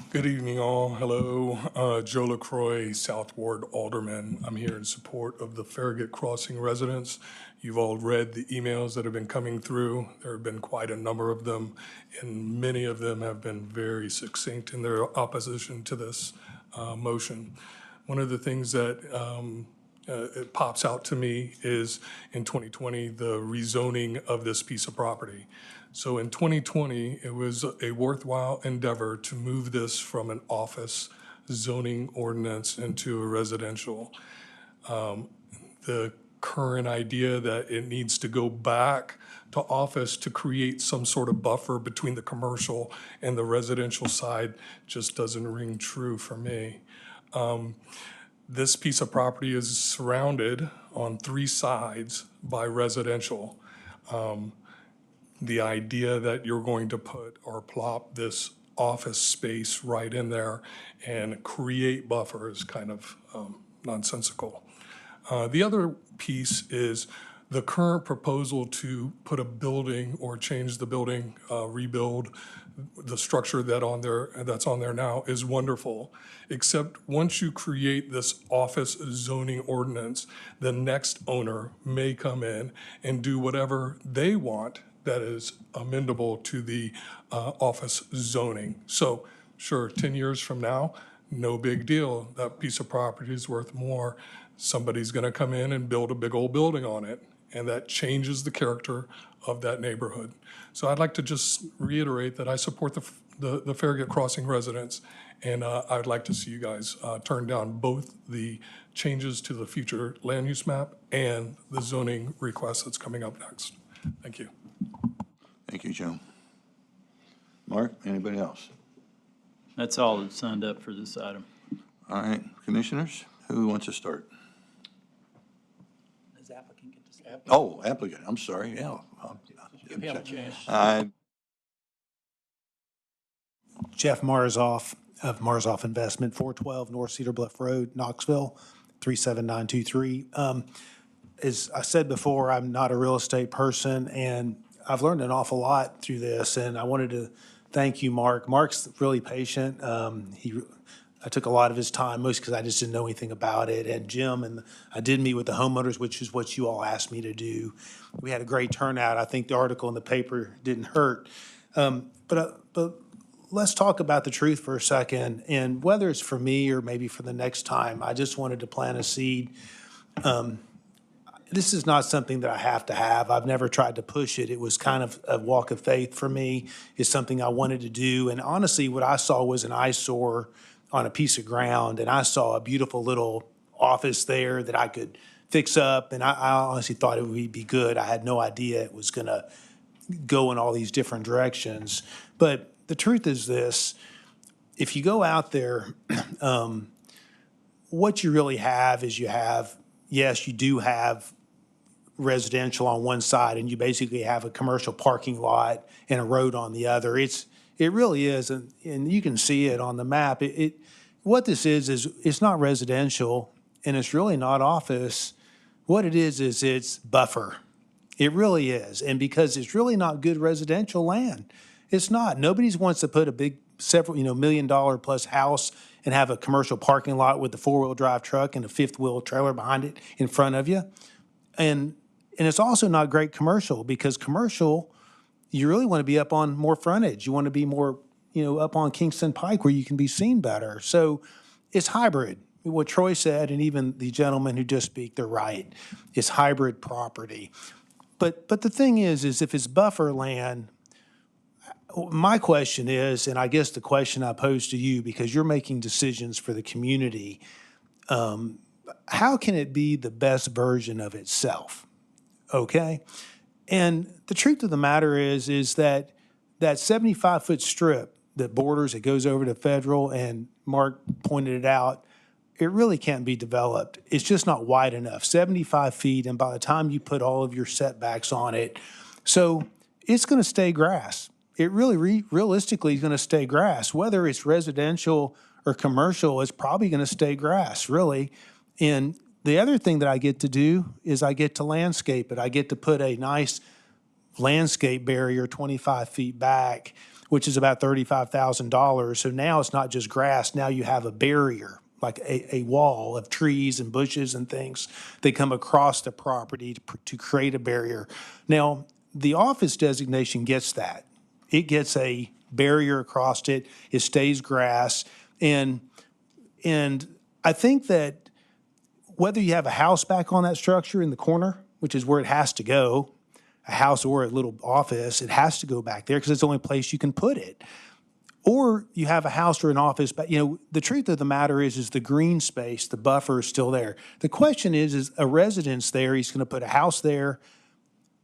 Good evening, all. Hello, Joe LaCroix, South Ward Alderman. I'm here in support of the Farragut Crossing residents. You've all read the emails that have been coming through. There have been quite a number of them, and many of them have been very succinct in their opposition to this motion. One of the things that it pops out to me is in 2020, the rezoning of this piece of property. So in 2020, it was a worthwhile endeavor to move this from an office zoning ordinance into a residential. The current idea that it needs to go back to office to create some sort of buffer between the commercial and the residential side just doesn't ring true for me. This piece of property is surrounded on 3 sides by residential. The idea that you're going to put or plop this office space right in there and create buffer is kind of nonsensical. The other piece is The current proposal to put a building or change the building, rebuild the structure that's on there now is wonderful. Except once you create this office zoning ordinance, the next owner may come in and do whatever they want that is amendable to the office zoning. So sure, 10 years from now, no big deal. That piece of property is worth more. Somebody's going to come in and build a big old building on it, and that changes the character of that neighborhood. So I'd like to just reiterate that I support the Farragut Crossing residents, and I'd like to see you guys turn down both the changes to the future land use map and the zoning request that's coming up next. Thank you. Thank you, Joe. Mark, anybody else? That's all that's signed up for this item. All right, commissioners, who wants to start? Does the applicant get to say? Oh, applicant, I'm sorry, yeah. Give him a chance. Jeff Marzoff of Marzoff Investment, 412 North Cedar Bluff Road, Knoxville, 37923. As I said before, I'm not a real estate person, and I've learned an awful lot through this, and I wanted to thank you, Mark. Mark's really patient. I took a lot of his time, mostly because I just didn't know anything about it. And Jim, and I did meet with the homeowners, which is what you all asked me to do. We had a great turnout. I think the article in the paper didn't hurt. But let's talk about the truth for a second. And whether it's for me or maybe for the next time, I just wanted to plant a seed. This is not something that I have to have. I've never tried to push it. It was kind of a walk of faith for me. It's something I wanted to do. And honestly, what I saw was an eyesore on a piece of ground, and I saw a beautiful little office there that I could fix up, and I honestly thought it would be good. I had no idea it was going to go in all these different directions. But the truth is this: if you go out there, what you really have is yes, you do have residential on one side, and you basically have a commercial parking lot and a road on the other. It really is, and you can see it on the map. What this is it's not residential, and it's really not office. What it is it's buffer. It really is, and because it's really not good residential land. It's not. Nobody wants to put a big several $1 million plus house and have a commercial parking lot with a 4-wheel drive truck and a 5th-wheel trailer behind it in front of you. And it's also not great commercial, because commercial, you really want to be up on more frontage. You want to be more, up on Kingston Pike where you can be seen better. So it's hybrid. What Troy said, and even the gentleman who just spoke, they're right. It's hybrid property. But the thing is if it's buffer land, my question is, and I guess the question I pose to you, because you're making decisions for the community, how can it be the best version of itself? Okay? And the truth of the matter is that 75-foot strip that borders, it goes over to Federal, and Mark pointed it out, it really can't be developed. It's just not wide enough, 75 feet, and by the time you put all of your setbacks on it, so it's going to stay grass. It really realistically is going to stay grass. Whether it's residential or commercial, it's probably going to stay grass, really. And the other thing that I get to do is I get to landscape it. I get to put a nice landscape barrier 25 feet back, which is about $35,000. So now it's not just grass. Now you have a barrier, like a wall of trees and bushes and things that come across the property to create a barrier. Now, the office designation gets that. It gets a barrier across it. It stays grass. And I think that whether you have a house back on that structure in the corner, which is where it has to go, a house or a little office, it has to go back there because it's the only place you can put it. Or you have a house or an office, but the truth of the matter is the green space, the buffer is still there. The question is a residence there, he's going to put a house there,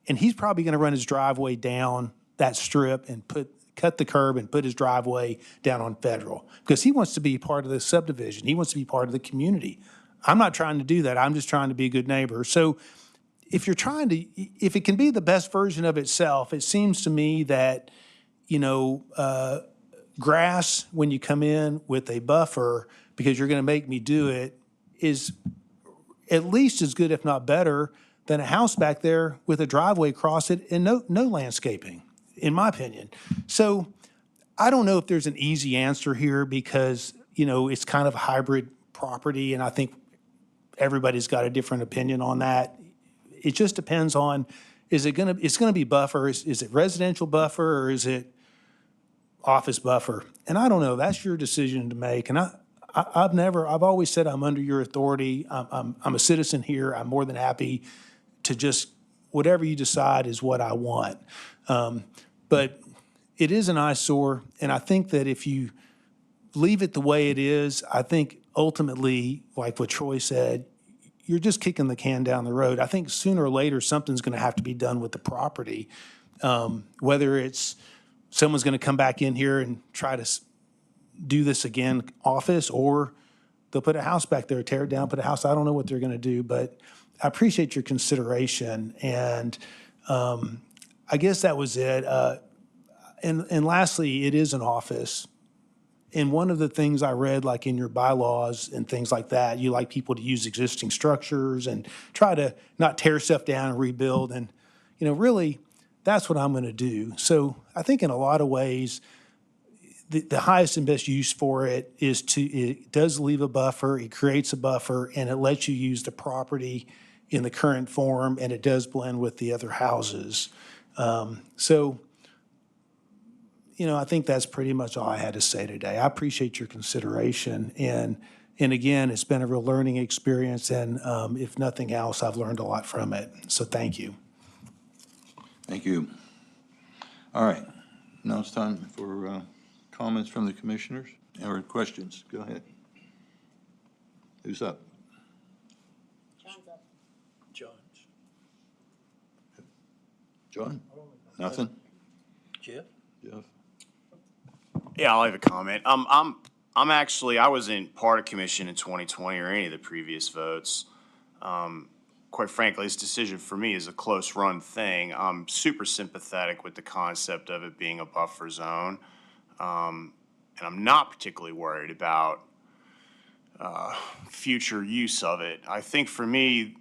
and he's probably going to run his driveway down that strip and cut the curb and put his driveway down on Federal, because he wants to be part of the subdivision. He wants to be part of the community. I'm not trying to do that. I'm just trying to be a good neighbor. So if it can be the best version of itself, it seems to me that, grass, when you come in with a buffer, because you're going to make me do it, is at least as good, if not better, than a house back there with a driveway across it and no landscaping, in my opinion. So I don't know if there's an easy answer here because, it's kind of a hybrid property, and I think everybody's got a different opinion on that. It just depends on, it's gonna be buffer, is it residential buffer or is it office buffer? And I don't know, that's your decision to make. And I've always said I'm under your authority. I'm a citizen here. I'm more than happy to just, whatever you decide is what I want. But it is an eyesore, and I think that if you leave it the way it is, I think ultimately, like what Troy said, you're just kicking the can down the road. I think sooner or later, something's going to have to be done with the property. Whether it's someone's going to come back in here and try to do this again, office, or they'll put a house back there, tear it down, put a house. I don't know what they're going to do, but I appreciate your consideration. And I guess that was it. And lastly, it is an office. And one of the things I read, like in your bylaws and things like that, you like people to use existing structures and try to not tear stuff down and rebuild. And, really, that's what I'm going to do. So I think in a lot of ways, the highest and best use for it is it does leave a buffer, it creates a buffer, and it lets you use the property in the current form, and it does blend with the other houses. I think that's pretty much all I had to say today. I appreciate your consideration. And again, it's been a real learning experience. And if nothing else, I've learned a lot from it. So thank you. Thank you. All right. Now it's time for comments from the commissioners or questions. Go ahead. Who's up? John? Nothing? Jeff? Jeff? Yeah, I'll have a comment. I wasn't part of commission in 2020 or any of the previous votes. Quite frankly, this decision for me is a close run thing. I'm super sympathetic with the concept of it being a buffer zone. And I'm not particularly worried about future use of it. I think for me,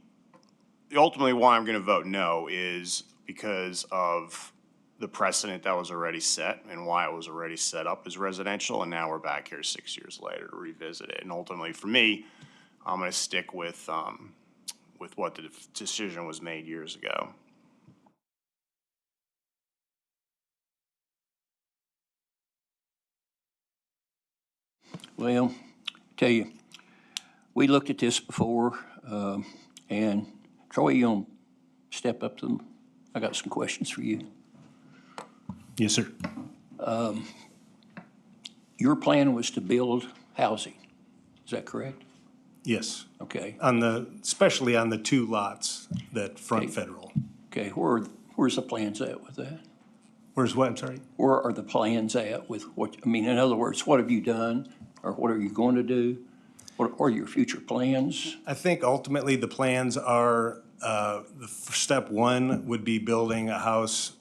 ultimately why I'm going to vote no is because of the precedent that was already set and why it was already set up as residential, and now we're back here 6 years later to revisit it. And ultimately, for me, I'm going to stick with what the decision was made years ago. Well, tell you, we looked at this before, and Troy, you gonna step up to them? I got some questions for you. Yes, sir. Your plan was to build housing, is that correct? Yes. Okay. Especially on the two lots that front Okay. Federal. Okay, where's the plans at with that? Where's what, I'm sorry? Where are the plans at with in other words, what have you done, or what are you going to do? What are your future plans? I think ultimately the plans are, step one would be building a house,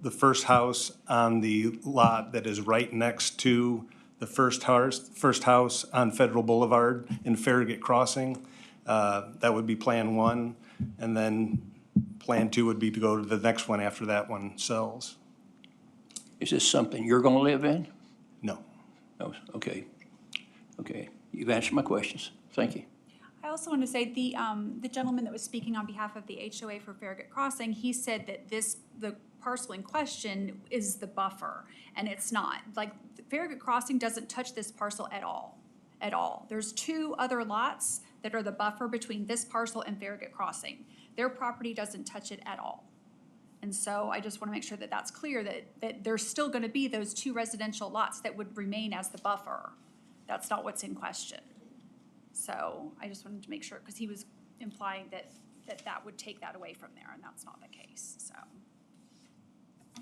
the first house on the lot that is right next to the first house on Federal Boulevard in Farragut Crossing. That would be plan one. And then plan two would be to go to the next one after that one sells. Is this something you're gonna live in? No. No, okay. Okay, you've answered my questions. Thank you. I also want to say the gentleman that was speaking on behalf of the HOA for Farragut Crossing, he said that the parcel in question is the buffer, and it's not. Like, Farragut Crossing doesn't touch this parcel at all, at all. There's two other lots that are the buffer between this parcel and Farragut Crossing. Their property doesn't touch it at all. And so I just want to make sure that that's clear, that there's still going to be those two residential lots that would remain as the buffer. That's not what's in question. So I just wanted to make sure, because he was implying that would take that away from there, and that's not the case, so.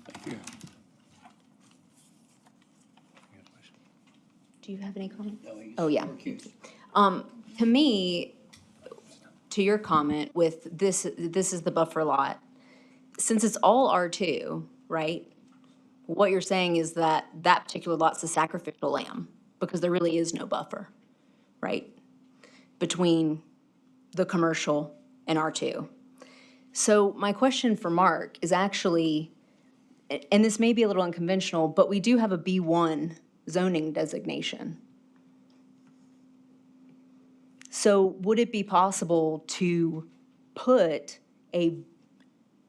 Thank you. Do you have any comments? No, he's Oh, yeah. recused. To me, to your comment with this is the buffer lot, since it's all R2, right? What you're saying is that particular lot's the sacrificial lamb, because there really is no buffer, right? Between the commercial and R2. So my question for Mark is actually, and this may be a little unconventional, but we do have a B1 zoning designation. So would it be possible to put a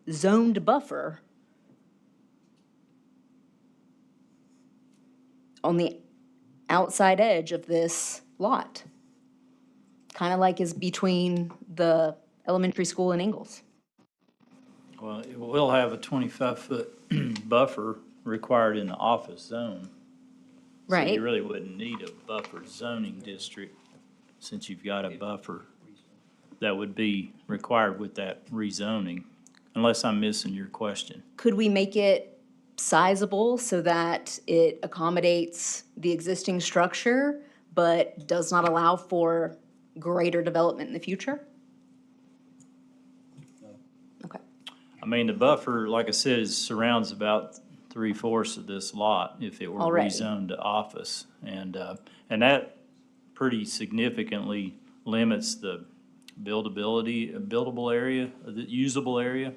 zoned buffer on the outside edge of this lot? Kind of like is between the elementary school and Ingalls. Well, it will have a 25-foot buffer required in the office zone. So Right. you really wouldn't need a buffer zoning district since you've got a buffer that would be required with that rezoning, unless I'm missing your question. Could we make it sizable so that it accommodates the existing structure, but does not allow for greater development in the future? Okay. I mean, the buffer, like I said, surrounds about 3/4 of this lot if it were Already. rezoned to office. And that pretty significantly limits the buildable area, the usable area.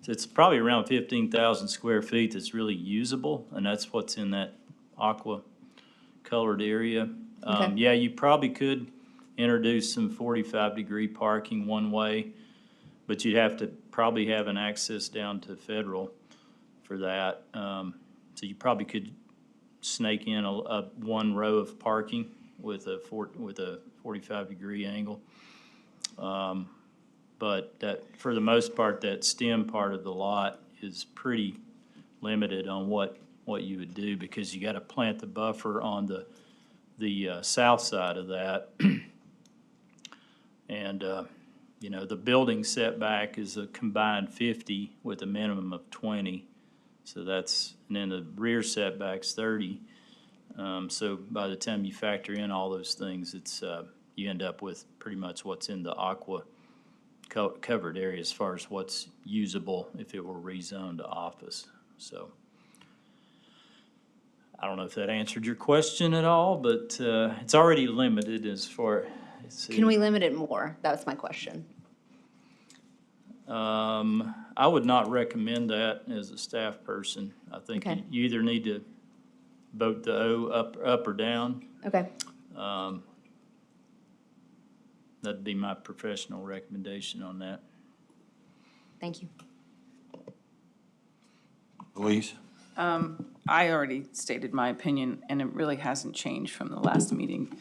So it's probably around 15,000 square feet that's really usable, and that's what's in that aqua colored area. Okay. Yeah, you probably could introduce some 45-degree parking one way, but you'd have to probably have an access down to Federal for that. So you probably could snake in a one row of parking with a 45-degree angle. But that, for the most part, that stem part of the lot is pretty limited on what you would do, because you gotta plant the buffer on the south side of that. And, you know, the building setback is a combined 50 with a minimum of 20. So that's, and then the rear setback's 30. So by the time you factor in all those things, it's, you end up with pretty much what's in the aqua covered area as far as what's usable if it were rezoned to office. So I don't know if that answered your question at all, but it's already limited as far as. Can we limit it more? That's my question. I would not recommend that as a staff person. I think Okay. you either need to vote the O up or down. Okay. That'd be my professional recommendation on that. Thank you. Louise? I already stated my opinion, and it really hasn't changed from the last meeting.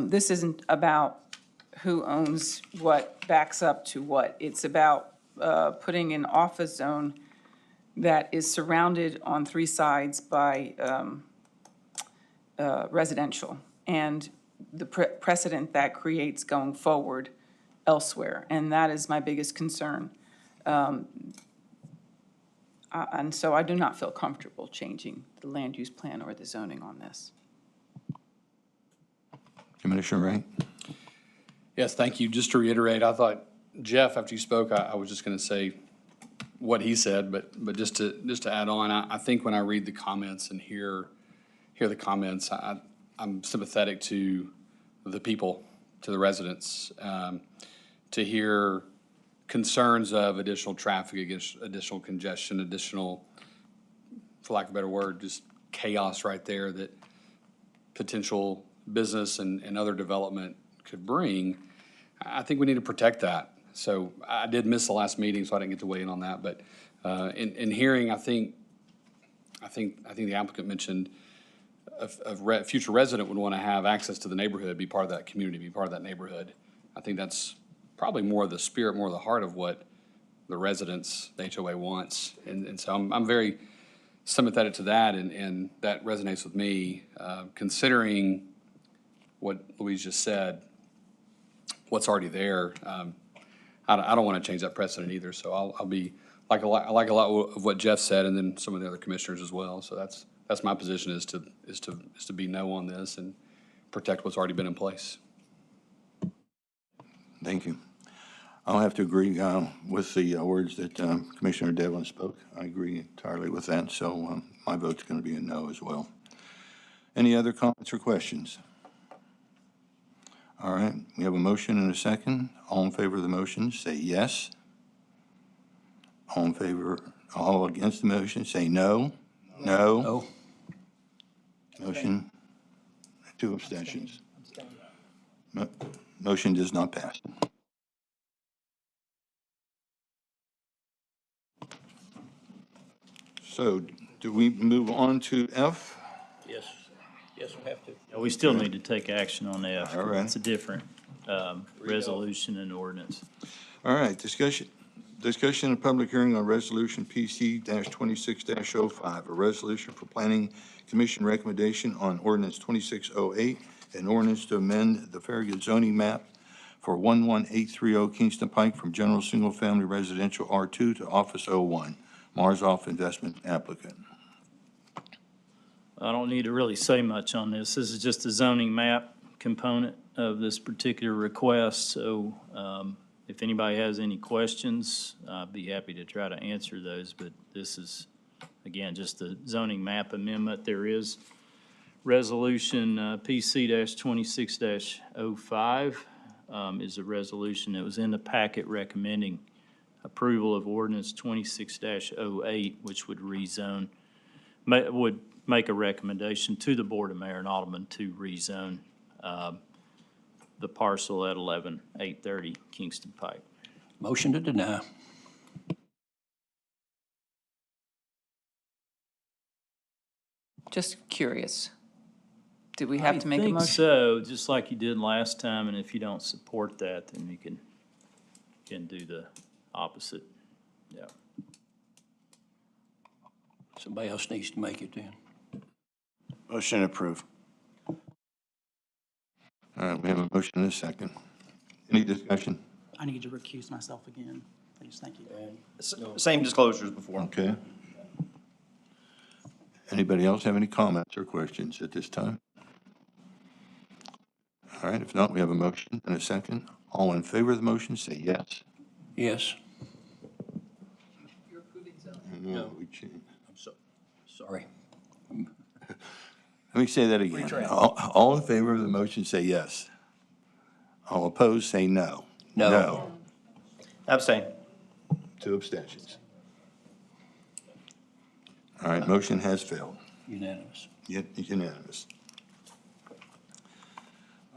This isn't about who owns what backs up to what. It's about putting an office zone that is surrounded on three sides by residential, and the precedent that creates going forward elsewhere. And that is my biggest concern. And so I do not feel comfortable changing the land use plan or the zoning on this. Commissioner Ray? Yes, thank you. Just to reiterate, I thought, Jeff, after you spoke, I was just going to say what he said, but just to add on, I think when I read the comments and hear the comments, I'm sympathetic to the people, to the residents, to hear concerns of additional traffic, additional congestion, additional, for lack of a better word, just chaos right there that potential business and other development could bring. I think we need to protect that. So I did miss the last meeting, so I didn't get to weigh in on that. But in hearing, I think the applicant mentioned a future resident would want to have access to the neighborhood, be part of that community, be part of that neighborhood. I think that's probably more of the spirit, more of the heart of what the residents, the HOA wants. And so I'm very sympathetic to that, and that resonates with me, considering what Louise just said, what's already there. I don't want to change that precedent either, so I'll be, I like a lot of what Jeff said, and then some of the other commissioners as well. So that's my position, is to be no on this and protect what's already been in place. Thank you. I'll have to agree with the words that Commissioner Devlin spoke. I agree entirely with that, so my vote's going to be a no as well. Any other comments or questions? All right, we have a motion and a second. All in favor of the motion, say yes. All in favor, all against the motion, say no. No. No. Motion, 2 abstentions. Motion does not pass. So do we move on to F? Yes, yes, we have to. Yeah, we still need to take action on F. All right. It's a different resolution and ordinance. All right, discussion and public hearing on resolution PC 26-05, a resolution for planning commission recommendation on ordinance 2608, an ordinance to amend the Farragut zoning map for 11830 Kingston Pike from general single-family residential R2 to office O1, Marzoff investment applicant. I don't need to really say much on this. This is just a zoning map component of this particular request, so if anybody has any questions, I'd be happy to try to answer those, but this is, again, just a zoning map amendment. There is resolution PC-26-05 is a resolution that was in the packet recommending approval of ordinance 26-08, which would rezone, would make a recommendation to the Board of Mayor and Alderman to rezone the parcel at 11830 Kingston Pike. Motion to deny. Just curious. Do we have to make a I think motion? so, just like you did last time, and if you don't support that, then you can do the opposite. Yeah. Somebody else needs to make it then. Motion approved. All right, we have a motion and a second. Any discussion? I need to recuse myself again, please, thank you. Same disclosures before. Okay. Anybody else have any comments or questions at this time? All right, if not, we have a motion and a second. All in favor of the motion, say yes. Yes. No. We change. I'm sorry. Let me say that again. All in favor of the motion, say yes. All opposed, say no. No. Abstain. 2 abstentions. All right, motion has failed. Unanimous. Unanimous.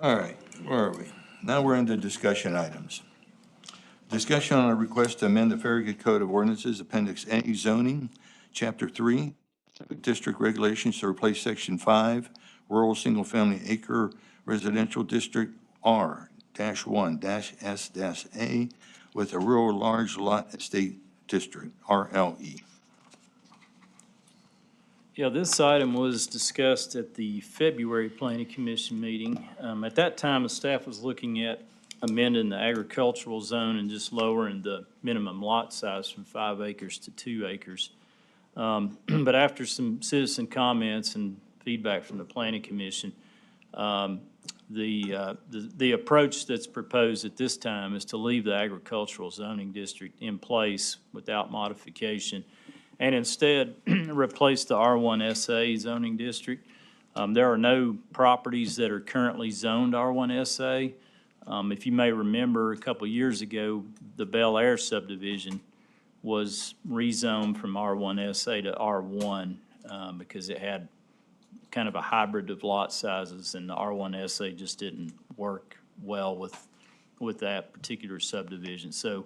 All right, where are we? Now we're into discussion items. Discussion on a request to amend the Farragut Code of Ordinances, Appendix A, zoning, Chapter 3, district regulations to replace Section 5, rural single-family acre residential district R-1-S-A with a rural large lot estate district, RLE. Yeah, this item was discussed at the February Planning Commission meeting. At that time, the staff was looking at amending the agricultural zone and just lowering the minimum lot size from 5 acres to 2 acres. But after some citizen comments and feedback from the Planning Commission, the approach that's proposed at this time is to leave the agricultural zoning district in place without modification and instead replace the R1SA zoning district. There are no properties that are currently zoned R1SA. If you may remember, a couple of years ago, the Bel Air subdivision was rezoned from R1SA to R1 because it had kind of a hybrid of lot sizes, and the R1SA just didn't work well with that particular subdivision. So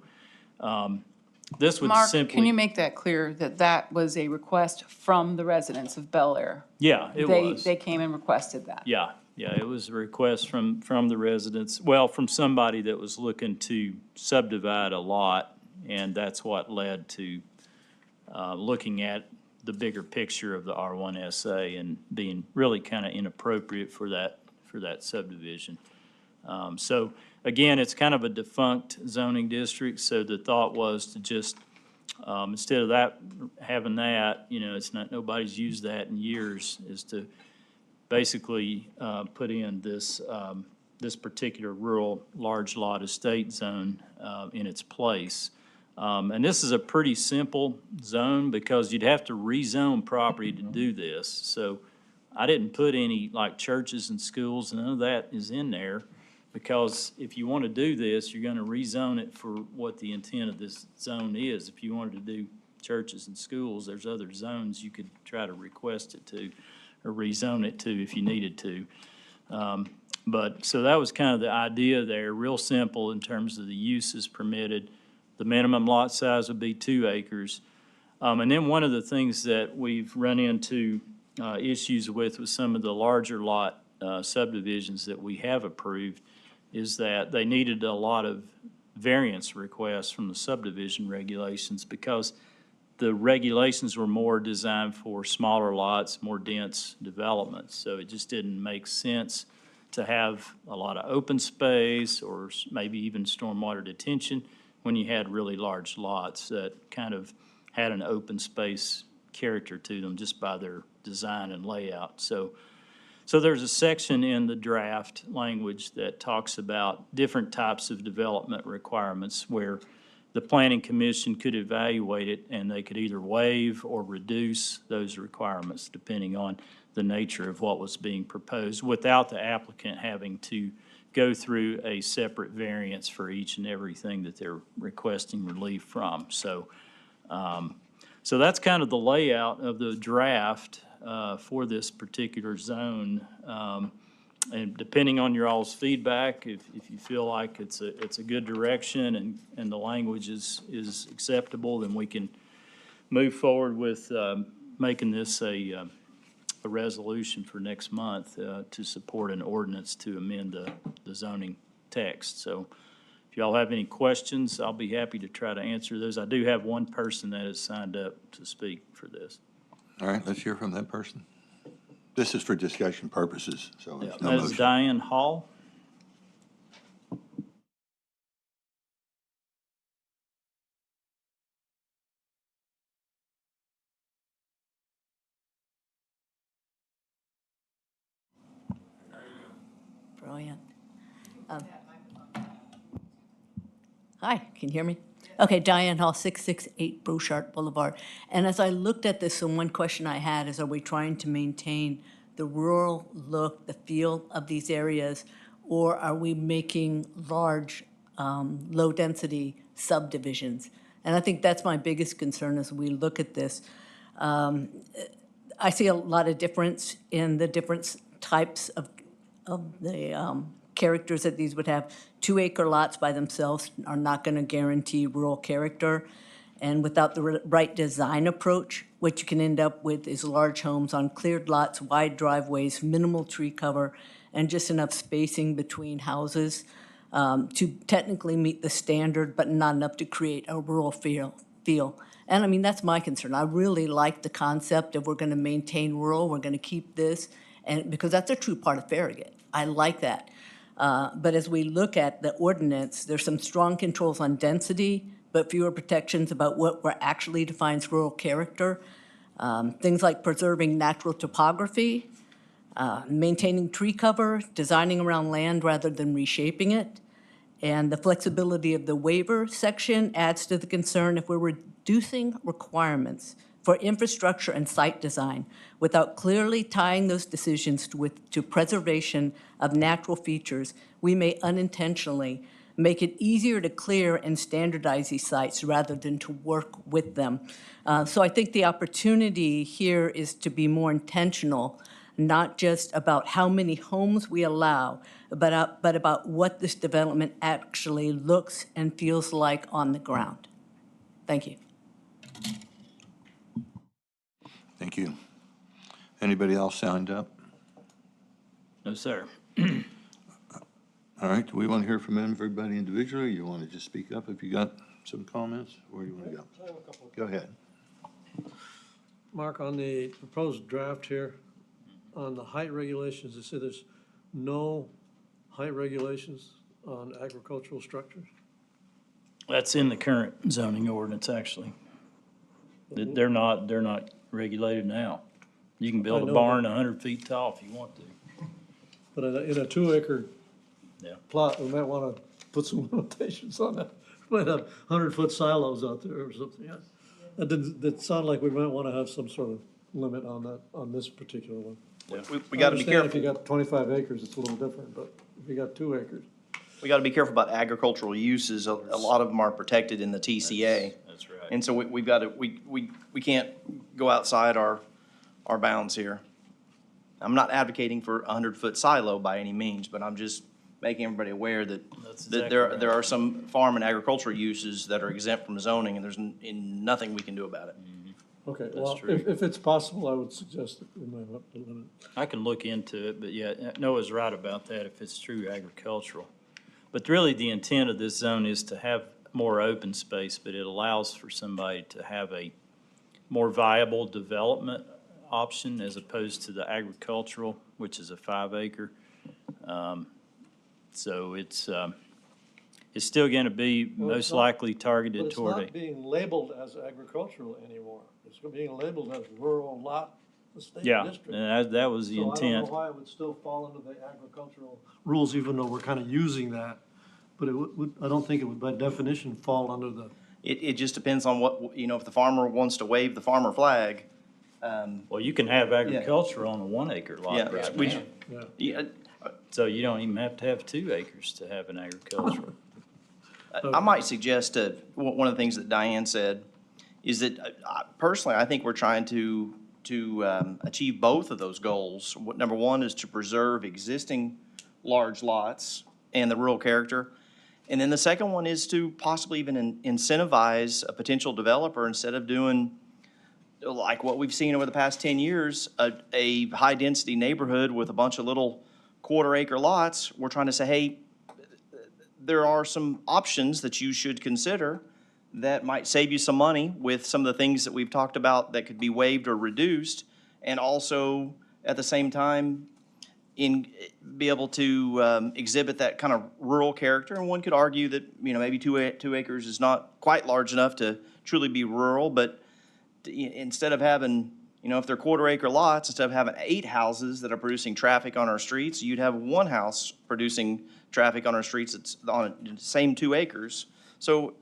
this would Mark, simply... can you make that clear, that that was a request from the residents of Bel Air? Yeah, it was. They came and requested that? Yeah, it was a request from the residents, well, from somebody that was looking to subdivide a lot, and that's what led to looking at the bigger picture of the R1SA and being really kind of inappropriate for that subdivision. So again, it's kind of a defunct zoning district, so the thought was to just, instead of having that, it's not, nobody's used that in years, is to basically put in this particular rural large lot estate zone in its place. And this is a pretty simple zone because you'd have to rezone property to do this. So I didn't put any like churches and schools, none of that is in there Because if you want to do this, you're going to rezone it for what the intent of this zone is. If you wanted to do churches and schools, there's other zones you could try to request it to or rezone it to if you needed to. But, so that was kind of the idea there, real simple in terms of the uses permitted. The minimum lot size would be 2 acres. And then one of the things that we've run into issues with some of the larger lot subdivisions that we have approved is that they needed a lot of variance requests from the subdivision regulations because the regulations were more designed for smaller lots, more dense developments. So it just didn't make sense to have a lot of open space or maybe even stormwater detention when you had really large lots that kind of had an open space character to them just by their design and layout. So there's a section in the draft language that talks about different types of development requirements where the planning commission could evaluate it and they could either waive or reduce those requirements depending on the nature of what was being proposed without the applicant having to go through a separate variance for each and everything that they're requesting relief from. So that's kind of the layout of the draft for this particular zone. And depending on your all's feedback, if you feel like it's a good direction and the language is acceptable, then we can move forward with making this a resolution for next month to support an ordinance to amend the zoning text. So if y'all have any questions, I'll be happy to try to answer those. I do have one person that has signed up to speak for this. All right, let's hear from that person. This is for discussion purposes, so Yeah, there's no that is motion. Diane Hall. Brilliant. Hi, can you hear me? Okay, Diane Hall, 668 Bouchard Boulevard. And as I looked at this, and one question I had is, are we trying to maintain the rural look, the feel of these areas, or are we making large, low-density subdivisions? And I think that's my biggest concern as we look at this. I see a lot of difference in the different types of the characters that these would have. 2-acre lots by themselves are not going to guarantee rural character. And without the right design approach, what you can end up with is large homes on cleared lots, wide driveways, minimal tree cover, and just enough spacing between houses to technically meet the standard, but not enough to create a rural feel. And I mean, that's my concern. I really like the concept of we're going to maintain rural, we're going to keep this, and because that's a true part of Farragut. I like that. But as we look at the ordinance, there's some strong controls on density, but fewer protections about what actually defines rural character. Things like preserving natural topography, maintaining tree cover, designing around land rather than reshaping it. And the flexibility of the waiver section adds to the concern if we're reducing requirements for infrastructure and site design without clearly tying those decisions to preservation of natural features, we may unintentionally make it easier to clear and standardize these sites rather than to work with them. So I think the opportunity here is to be more intentional, not just about how many homes we allow, but about what this development actually looks and feels like on the ground. Thank you. Thank you. Anybody else signed up? No, sir. All right, do we want to hear from everybody individually, or you want to just speak up if you got some comments? Where do you want to go? Go ahead. Mark, on the proposed draft here, on the height regulations, it said there's no height regulations on agricultural structures? That's in the current zoning ordinance, actually. They're not regulated now. You can build a barn 100 feet tall if you want to. But in a 2-acre Yeah. plot, we might want to put some limitations on that. We might have 100-foot silos out there or something. Yeah. That sounded like we might want to have some sort of limit on that, on this particular one. We got to be careful. If you got 25 acres, it's a little different, but if you got 2 acres. we got to be careful about agricultural uses. A lot of them are protected in the TCA. That's right. And so we've got to, we can't go outside our bounds here. I'm not advocating for a 100-foot silo by any means, but I'm just making everybody aware that, That's that exactly right. there are some farm and agricultural uses that are exempt from zoning, and there's nothing we can do about it. Okay, That's well, true. if it's possible, I would suggest that we might have to limit. I can look into it, but yeah, Noah's right about that if it's true agricultural. But really, the intent of this zone is to have more open space, but it allows for somebody to have a more viable development option as opposed to the agricultural, which is a 5-acre. So it's still going to be Well, it's most not- likely But targeted it's toward not being labeled as agricultural anymore. It's being labeled as rural lot estate yeah, district. and that was the So I don't intent. know why it would still fall under the agricultural rules, even though we're kind of using that. But it would, I don't think it would by definition fall under the, It just depends on what, if the farmer wants to wave the farmer flag. Well, you can have agriculture on a 1-acre lot Yeah, right we- now. Yeah, So you don't even have to have 2 acres to have an agricultural. I might suggest, one of the things that Diane said is that, personally, I think we're trying to achieve both of those goals. Number one is to preserve existing large lots and the rural character. And then the second one is to possibly even incentivize a potential developer, instead of doing like what we've seen over the past 10 years, a high-density neighborhood with a bunch of little quarter-acre lots. We're trying to say, hey, there are some options that you should consider that might save you some money with some of the things that we've talked about that could be waived or reduced, and also at the same time be able to exhibit that kind of rural character. And one could argue that, maybe 2 acres is not quite large enough to truly be rural, but instead of having, if they're quarter-acre lots, instead of having 8 houses that are producing traffic on our streets, you'd have 1 house producing traffic on our streets that's on the same 2 acres. So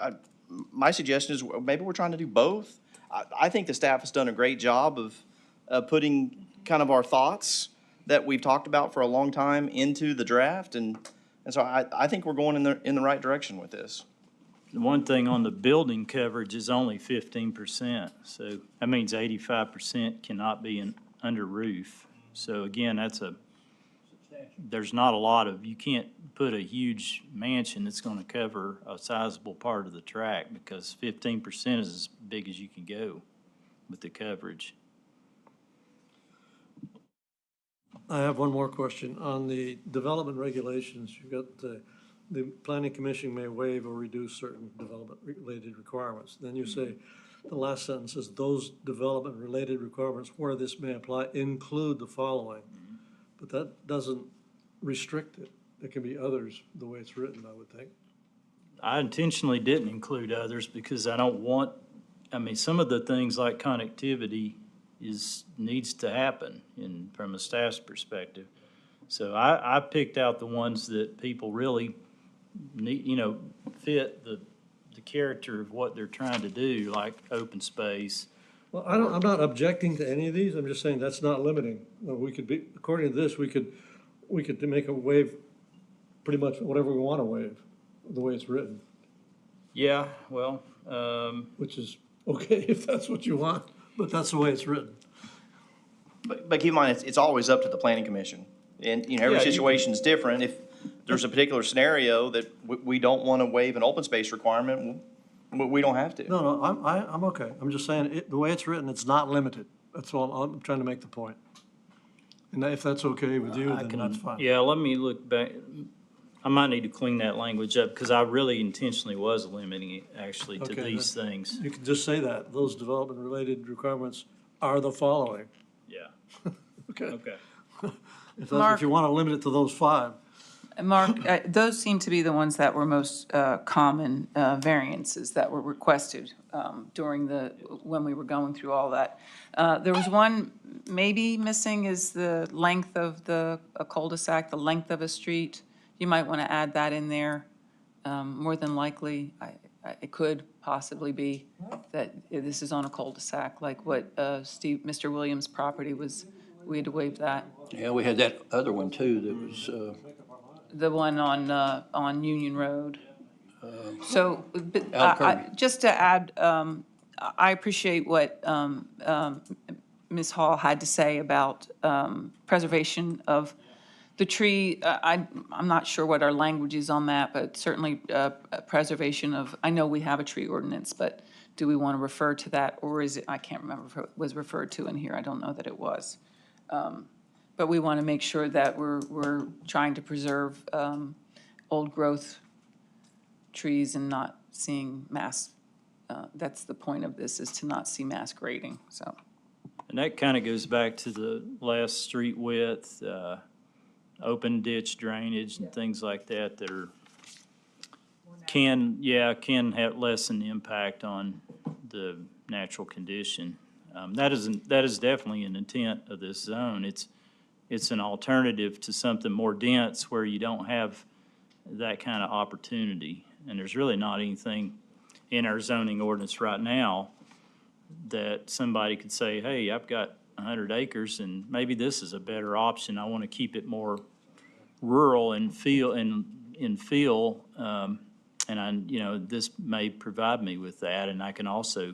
my suggestion is maybe we're trying to do both. I think the staff has done a great job of putting kind of our thoughts that we've talked about for a long time into the draft, and so I think we're going in the right direction with this. The one thing on the building coverage is only 15%, so that means 85% cannot be under roof. So again, there's not a lot of, you can't put a huge mansion that's gonna cover a sizable part of the tract, because 15% is as big as you can go with the coverage. I have one more question. On the development regulations, you've got the planning commission may waive or reduce certain development-related requirements. Then you say, the last sentence is, those development-related requirements where this may apply include the following. But that doesn't restrict it. There can be others, the way it's written, I would think. I intentionally didn't include others because I don't want, some of the things like connectivity needs to happen from a staff's perspective. So I picked out the ones that people really need, fit the character of what they're trying to do, like open space. Well, I'm not objecting to any of these. I'm just saying that's not limiting. We could be, according to this, we could make a waive pretty much whatever we want to waive, the way it's written. Yeah, well, Which is okay if that's what you want, but that's the way it's written. But keep in mind, it's always up to the planning commission. And, every situation is different. If there's a particular scenario that we don't want to waive an open space requirement, we don't have to. No, I'm okay. I'm just saying, the way it's written, it's not limited. That's all, I'm trying to make the point. And if that's okay with you, then that's fine. Yeah, let me look back. I might need to clean that language up because I really intentionally was limiting it actually to Okay, these things. You can just say that. Those development-related requirements are the following. Yeah. Okay. Okay. If Mark- you want to limit it to those 5. Mark, those seem to be the ones that were most common variances that were requested when we were going through all that. There was one maybe missing is the length of a cul-de-sac, the length of a street. You might want to add that in there. More than likely, it could possibly be that this is on a cul-de-sac, like what Mr. Williams' property was, we had to waive that. Yeah, we had that other one too that was the one on Union Road. So, but Al just to add, I appreciate what Ms. Hall had to say about preservation of the tree. I'm not sure what our language is on that, but certainly preservation of, I know we have a tree ordinance, but do we want to refer to that, or is it, I can't remember if it was referred to in here. I don't know that it was. But we want to make sure that we're trying to preserve old growth trees and not seeing mass, that's the point of this, is to not see mass grading, so. And that kind of goes back to the last street width, open ditch drainage and things like that that are, can have lessen the impact on the natural condition. That is definitely an intent of this zone. It's an alternative to something more dense where you don't have that kind of opportunity. And there's really not anything in our zoning ordinance right now that somebody could say, hey, I've got 100 acres and maybe this is a better option. I want to keep it more rural and feel, and this may provide me with that. And I can also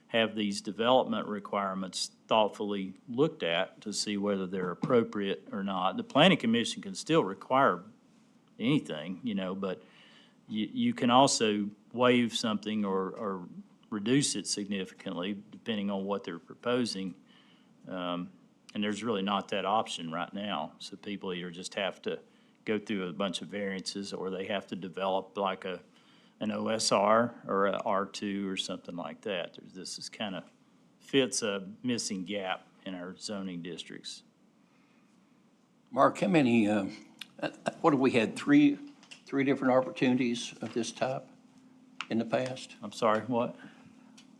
have these development requirements thoughtfully looked at to see whether they're appropriate or not. The planning commission can still require anything, but you can also waive something or reduce it significantly depending on what they're proposing. And there's really not that option right now. So people either just have to go through a bunch of variances or they have to develop like an OSR or a R2 or something like that. This is kind of fits a missing gap in our zoning districts. Mark, how many, what have we had, three different opportunities of this type in the past? I'm sorry, what?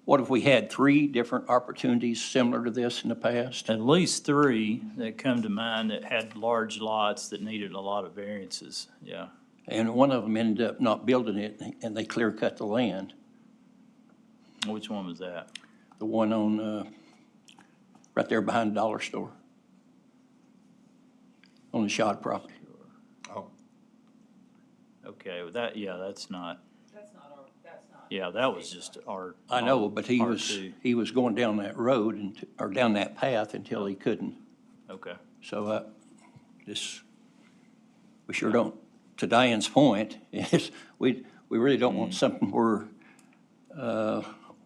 What if we had 3 different opportunities similar to this in the past? At least 3 that come to mind that had large lots that needed a lot of variances, yeah. And one of them ended up not building it, and they clear cut the land. Which one was that? The one on, right there behind the dollar store. On the Shad property. Oh. Okay, well that's not. Yeah, that was just our. I know, but he R2. was going down that road or down that path until he couldn't. Okay. So, we sure don't, to Diane's point, is we really don't want something where,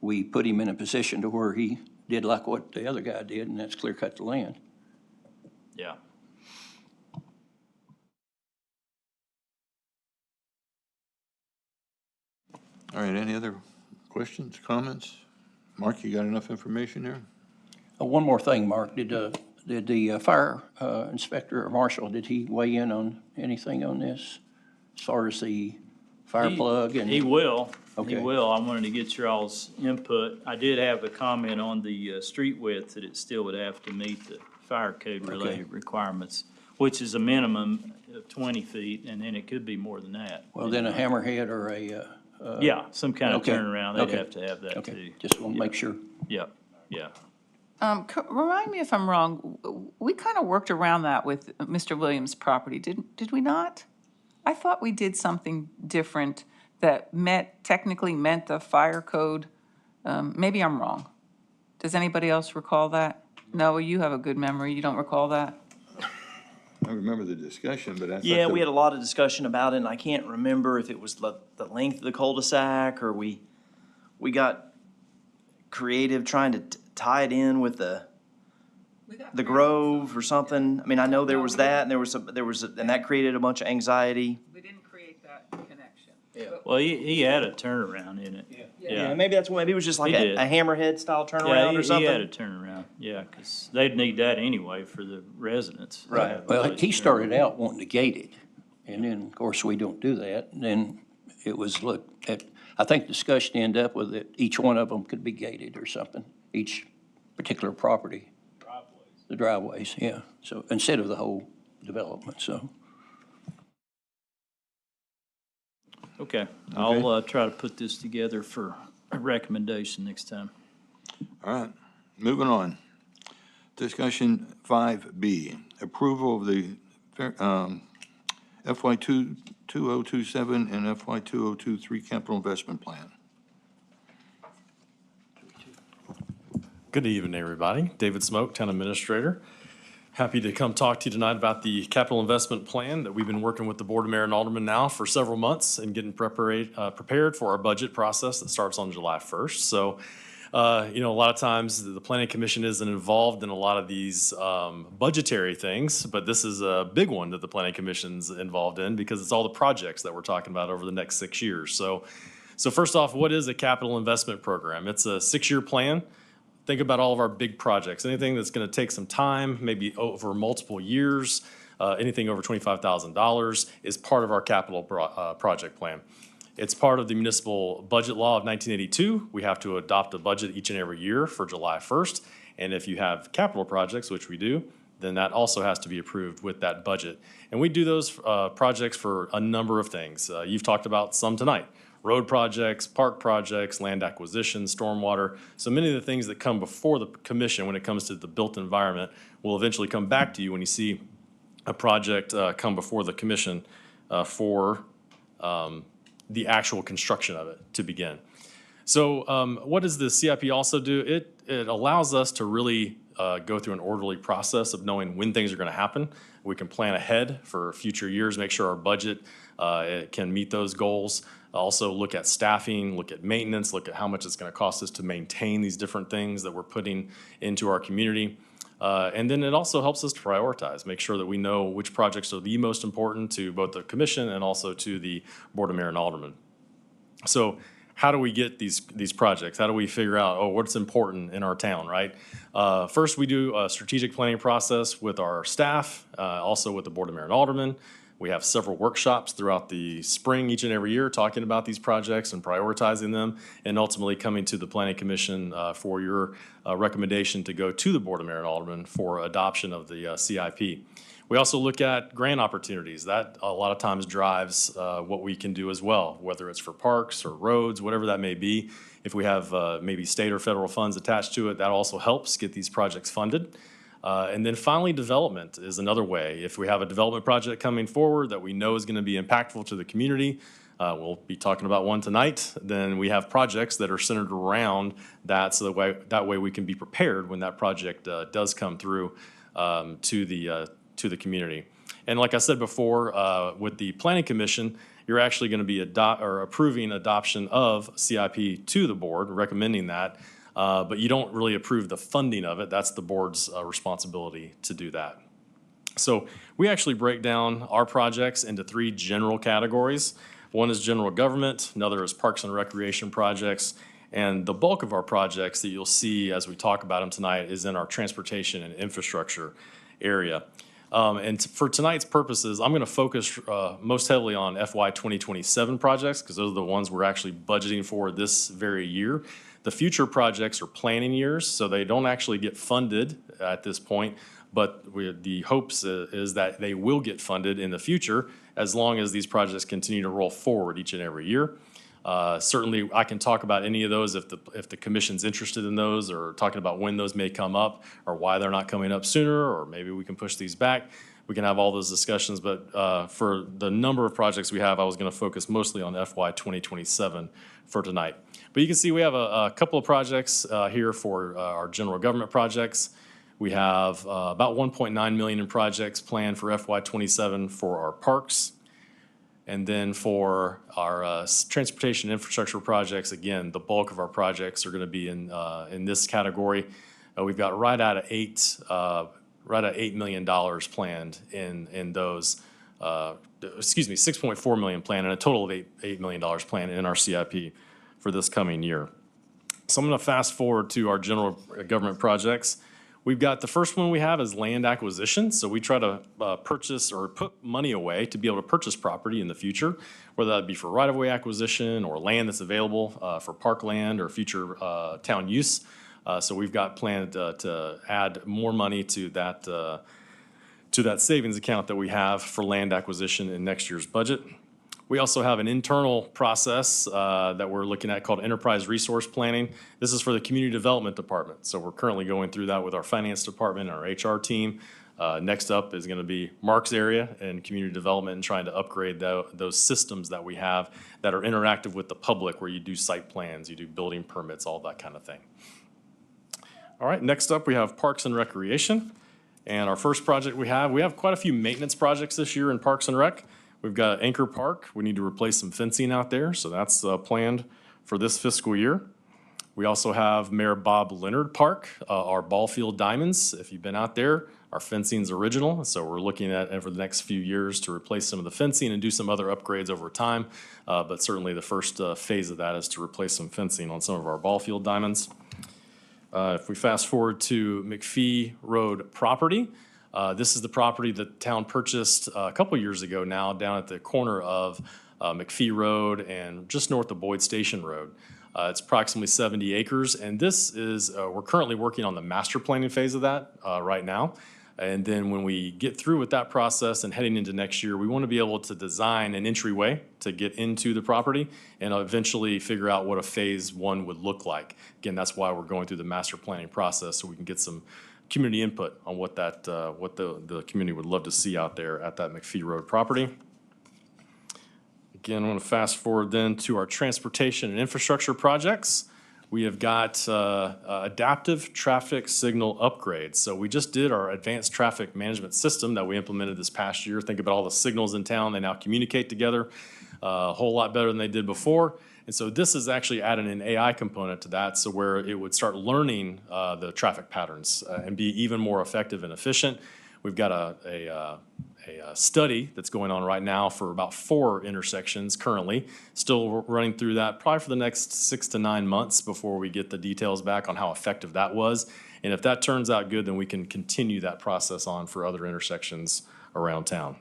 we put him in a position to where he did like what the other guy did, and that's clear cut the land. Yeah. All right, any other questions, comments? Mark, you got enough information there? One more thing, Mark, did the fire inspector or marshal, did he weigh in on anything on this? As far as the fire plug and? He will. Okay. He will. I wanted to get your all's input. I did have a comment on the street width that it still would have to meet the fire code related requirements, which is a minimum of 20 feet, and then it could be more than that. Well, then a hammerhead or a, Yeah, some kind of okay. turnaround, they'd Okay. have to have that okay, too. just want to make sure. Yeah, yeah. Remind me if I'm wrong, we kind of worked around that with Mr. Williams' property, did we not? I thought we did something different that technically meant the fire code. Maybe I'm wrong. Does anybody else recall that? No, you have a good memory, you don't recall that? I remember the discussion, but I thought. Yeah, we had a lot of discussion about it, and I can't remember if it was the length of the cul-de-sac, or we got creative trying to tie it in with the Grove or something. I mean, I know there was that, and and that created a bunch of anxiety. We didn't create that connection. Well, he had a turnaround in it. Yeah, maybe it was just like He did. a hammerhead style Yeah, turnaround or something. he had a turnaround, yeah, because they'd need that anyway for the residents. Right. Well, he started out wanting to gate it, and then, of course, we don't do that. And then it was, I think discussion ended up with it, each one of them could be gated or something, each particular property. The driveways, yeah. So instead of the whole development, so. Okay, I'll try to put this together for a recommendation next time. All right, moving on. Discussion 5B, approval of the FY 2027 and FY 2023 capital investment plan. Good evening, everybody. David Smoke, Town Administrator. Happy to come talk to you tonight about the capital investment plan that we've been working with the Board of Mayor and Aldermen now for several months and getting prepared for our budget process that starts on July 1st. So, a lot of times the Planning Commission isn't involved in a lot of these budgetary things, but this is a big one that the Planning Commission's involved in because it's all the projects that we're talking about over the next 6 years. So first off, what is a capital investment program? It's a 6-year plan. Think about all of our big projects, anything that's going to take some time, maybe over multiple years, anything over $25,000 is part of our capital project plan. It's part of the municipal budget law of 1982. We have to adopt a budget each and every year for July 1st. And if you have capital projects, which we do, then that also has to be approved with that budget. And we do those projects for a number of things. You've talked about some tonight. Road projects, park projects, land acquisition, stormwater. So many of the things that come before the commission when it comes to the built environment will eventually come back to you when you see a project come before the commission for the actual construction of it to begin. So what does the CIP also do? It allows us to really go through an orderly process of knowing when things are going to happen. We can plan ahead for future years, make sure our budget can meet those goals. Also look at staffing, look at maintenance, look at how much it's going to cost us to maintain these different things that we're putting into our community. And then it also helps us to prioritize, make sure that we know which projects are the most important to both the commission and also to the Board of Mayor and Aldermen. So how do we get these projects? How do we figure out, what's important in our town, right? First, we do a strategic planning process with our staff, also with the Board of Mayor and Aldermen. We have several workshops throughout the spring each and every year talking about these projects and prioritizing them and ultimately coming to the Planning Commission for your recommendation to go to the Board of Mayor and Aldermen for adoption of the CIP. We also look at grant opportunities. That a lot of times drives what we can do as well, whether it's for parks or roads, whatever that may be. If we have maybe state or federal funds attached to it, that also helps get these projects funded. And then finally, development is another way. If we have a development project coming forward that we know is going to be impactful to the community, we'll be talking about one tonight, then we have projects that are centered around that so that way we can be prepared when that project does come through to the community. And like I said before, with the Planning Commission, you're actually going to be approving adoption of CIP to the board, recommending that. But you don't really approve the funding of it. That's the board's responsibility to do that. So we actually break down our projects into 3 general categories. One is general government, another is parks and recreation projects, and the bulk of our projects that you'll see as we talk about them tonight is in our transportation and infrastructure area. And for tonight's purposes, I'm going to focus most heavily on FY 2027 projects because those are the ones we're actually budgeting for this very year. The future projects are planning years, so they don't actually get funded at this point, but the hopes is that they will get funded in the future as long as these projects continue to roll forward each and every year. Certainly, I can talk about any of those if the commission's interested in those or talking about when those may come up or why they're not coming up sooner, or maybe we can push these back. We can have all those discussions, but for the number of projects we have, I was going to focus mostly on FY 2027 for tonight. But you can see we have a couple of projects here for our general government projects. We have about $1.9 million in projects planned for FY 27 for our parks. And then for our transportation infrastructure projects, again, the bulk of our projects are going to be in this category. We've got right at $8 million planned in those. $6.4 million planned and a total of $8 million planned in our CIP for this coming year. So I'm going to fast forward to our general government projects. We've got the first one we have is land acquisition. So we try to purchase or put money away to be able to purchase property in the future, whether that be for right-of-way acquisition or land that's available for parkland or future town use. So we've got planned to add more money to that savings account that we have for land acquisition in next year's budget. We also have an internal process that we're looking at called enterprise resource planning. This is for the community development department. So we're currently going through that with our finance department and our HR team. Next up is going to be Mark's area and community development and trying to upgrade those systems that we have that are interactive with the public, where you do site plans, you do building permits, all that kind of thing. All right, next up we have Parks and Recreation. And our first project we have quite a few maintenance projects this year in Parks and Rec. We've got Anchor Park. We need to replace some fencing out there, so that's planned for this fiscal year. We also have Mayor Bob Leonard Park, our ball field diamonds. If you've been out there, our fencing's original, so we're looking at over the next few years to replace some of the fencing and do some other upgrades over time. But certainly the first phase of that is to replace some fencing on some of our ball field diamonds. If we fast forward to McPhee Road property, this is the property that the town purchased a couple years ago now, down at the corner of McPhee Road and just north of Boyd Station Road. It's approximately 70 acres, and this is, we're currently working on the master planning phase of that right now. And then when we get through with that process and heading into next year, we want to be able to design an entryway to get into the property and eventually figure out what a phase one would look like. Again, that's why we're going through the master planning process, so we can get some community input on what that, what the community would love to see out there at that McPhee Road property. Again, I want to fast forward then to our transportation and infrastructure projects. We have got adaptive traffic signal upgrades. So we just did our advanced traffic management system that we implemented this past year. Think about all the signals in town. They now communicate together a whole lot better than they did before. And so this is actually adding an AI component to that, so where it would start learning the traffic patterns and be even more effective and efficient. We've got a study that's going on right now for about 4 intersections currently. Still running through that probably for the next 6 to 9 months before we get the details back on how effective that was. And if that turns out good, then we can continue that process on for other intersections around town.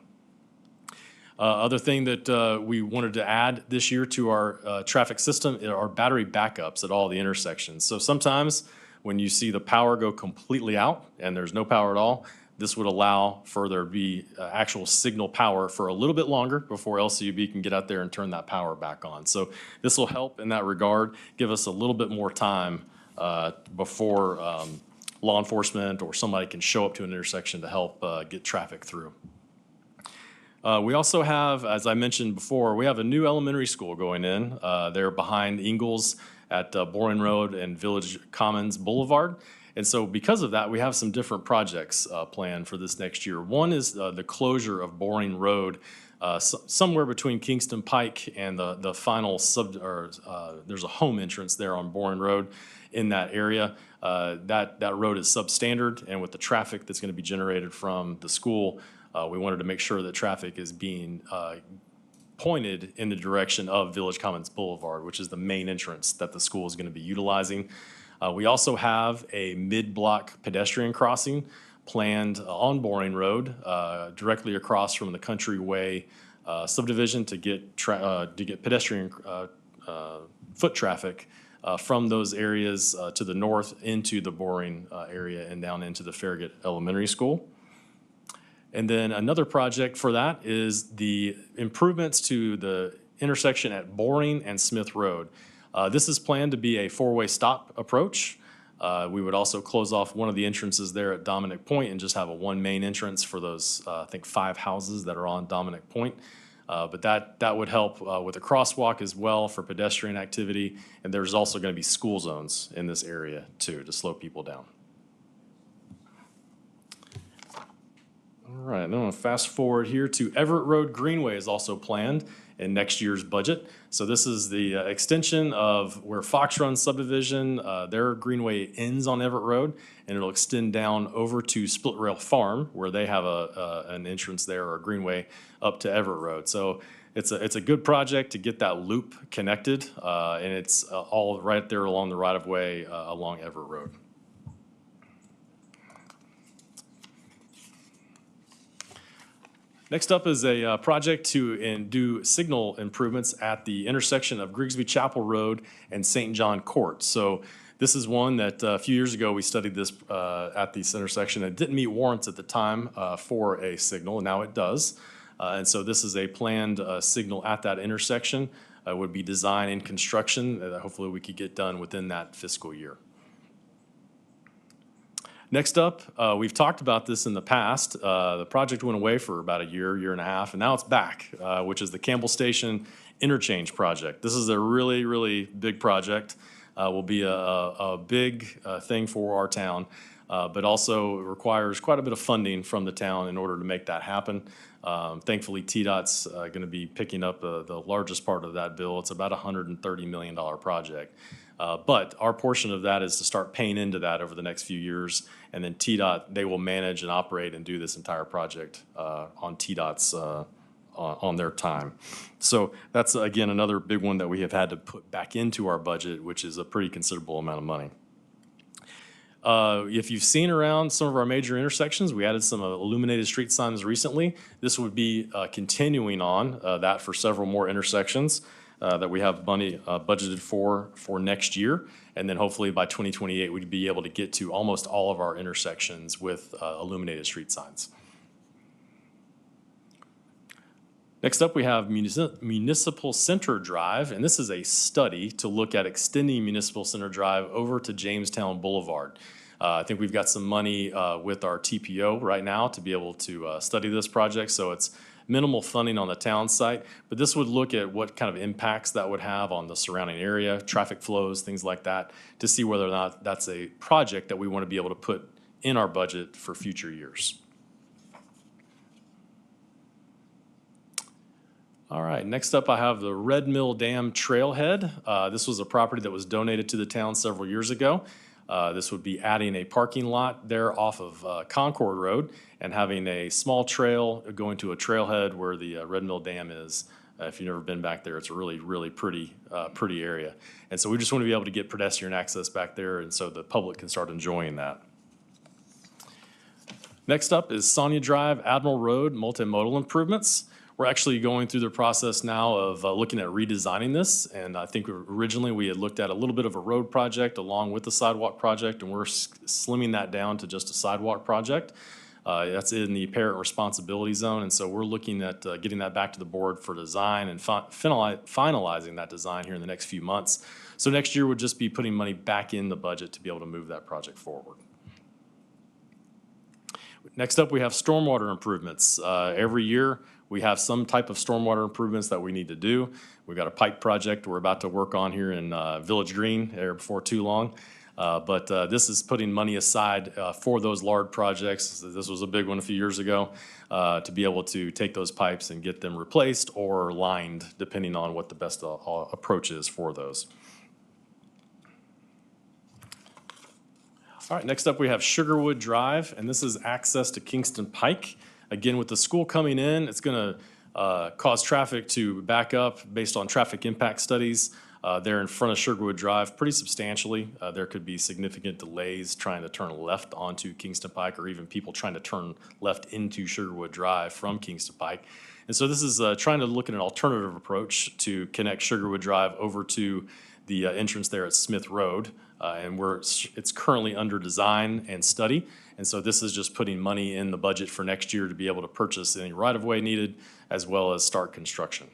Other thing that we wanted to add this year to our traffic system are battery backups at all the intersections. So sometimes when you see the power go completely out and there's no power at all, this would allow for there to be actual signal power for a little bit longer before LCUB can get out there and turn that power back on. So this will help in that regard, give us a little bit more time before law enforcement or somebody can show up to an intersection to help get traffic through. We also have, as I mentioned before, we have a new elementary school going in. They're behind Ingalls at Boring Road and Village Commons Boulevard. And so because of that, we have some different projects planned for this next year. One is the closure of Boring Road, somewhere between Kingston Pike and the final there's a home entrance there on Boring Road in that area. That road is substandard, and with the traffic that's going to be generated from the school, we wanted to make sure that traffic is being pointed in the direction of Village Commons Boulevard, which is the main entrance that the school is going to be utilizing. We also have a mid-block pedestrian crossing planned on Boring Road, directly across from the Countryway subdivision to get pedestrian foot traffic from those areas to the north into the Boring area and down into the Farragut Elementary School. And then another project for that is the improvements to the intersection at Boring and Smith Road. This is planned to be a 4-way stop approach. We would also close off one of the entrances there at Dominic Point and just have a one main entrance for those, I think, 5 houses that are on Dominic Point. But that would help with a crosswalk as well for pedestrian activity. And there's also going to be school zones in this area too to slow people down. All right, then I'm going to fast forward here to Everett Road Greenway is also planned in next year's budget. So this is the extension of where Fox Run subdivision, their greenway ends on Everett Road, and it'll extend down over to Split Rail Farm, where they have an entrance there or a greenway up to Everett Road. So it's a good project to get that loop connected, and it's all right there along the right-of-way along Everett Road. Next up is a project to do signal improvements at the intersection of Grigsby Chapel Road and St. John Court. So this is one that a few years ago we studied this at this intersection. It didn't meet warrants at the time for a signal, and now it does. And so this is a planned signal at that intersection. It would be design and construction that hopefully we could get done within that fiscal year. Next up, we've talked about this in the past. The project went away for about a year and a half, and now it's back, which is the Campbell Station Interchange Project. This is a really, really big project. Will be a big thing for our town, but also requires quite a bit of funding from the town in order to make that happen. Thankfully, TDOT's going to be picking up the largest part of that bill. It's about a $130 million project. But our portion of that is to start paying into that over the next few years. And then TDOT, they will manage and operate and do this entire project on TDOT's, on their time. So that's, again, another big one that we have had to put back into our budget, which is a pretty considerable amount of money. If you've seen around some of our major intersections, we added some illuminated street signs recently. This would be continuing on that for several more intersections that we have money budgeted for next year. And then hopefully by 2028, we'd be able to get to almost all of our intersections with illuminated street signs. Next up, we have Municipal Center Drive, and this is a study to look at extending Municipal Center Drive over to Jamestown Boulevard. I think we've got some money with our TPO right now to be able to study this project, so it's minimal funding on the town site, but this would look at what kind of impacts that would have on the surrounding area, traffic flows, things like that, to see whether or not that's a project that we want to be able to put in our budget for future years. All right, next up I have the Red Mill Dam Trailhead. This was a property that was donated to the town several years ago. This would be adding a parking lot there off of Concord Road and having a small trail going to a trailhead where the Red Mill Dam is. If you've never been back there, it's a really, really pretty area. And so we just want to be able to get pedestrian access back there, and so the public can start enjoying that. Next up is Sonia Drive, Admiral Road, multimodal improvements. We're actually going through the process now of looking at redesigning this, and I think originally we had looked at a little bit of a road project along with the sidewalk project, and we're slimming that down to just a sidewalk project. That's in the parent responsibility zone, and so we're looking at getting that back to the board for design and finalizing that design here in the next few months. So next year would just be putting money back in the budget to be able to move that project forward. Next up, we have stormwater improvements. Every year, we have some type of stormwater improvements that we need to do. We've got a pipe project we're about to work on here in Village Green here before too long. But this is putting money aside for those large projects. This was a big one a few years ago, to be able to take those pipes and get them replaced or lined, depending on what the best approach is for those. All right, next up we have Sugarwood Drive, and this is access to Kingston Pike. Again, with the school coming in, it's going to cause traffic to back up based on traffic impact studies. There in front of Sugarwood Drive pretty substantially. There could be significant delays trying to turn left onto Kingston Pike, or even people trying to turn left into Sugarwood Drive from Kingston Pike. And so this is trying to look at an alternative approach to connect Sugarwood Drive over to the entrance there at Smith Road. And it's currently under design and study. And so this is just putting money in the budget for next year to be able to purchase any right-of-way needed, as well as start construction.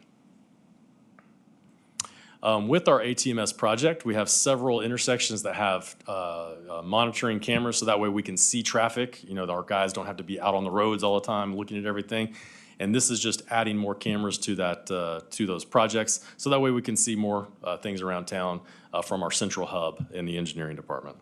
With our ATMS project, we have several intersections that have monitoring cameras, so that way we can see traffic. You know, our guys don't have to be out on the roads all the time looking at everything. And this is just adding more cameras to that to those projects, so that way we can see more things around town from our central hub in the engineering department.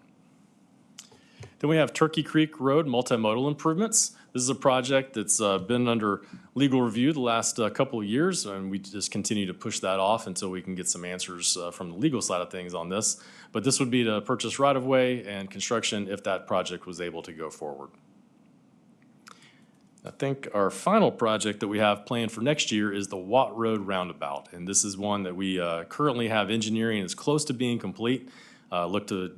Then we have Turkey Creek Road multimodal improvements. This is a project that's been under legal review the last couple of years, and we just continue to push that off until we can get some answers from the legal side of things on this. But this would be to purchase right-of-way and construction if that project was able to go forward. I think our final project that we have planned for next year is the Watt Road Roundabout, and this is one that we currently have engineering is close to being complete. Look to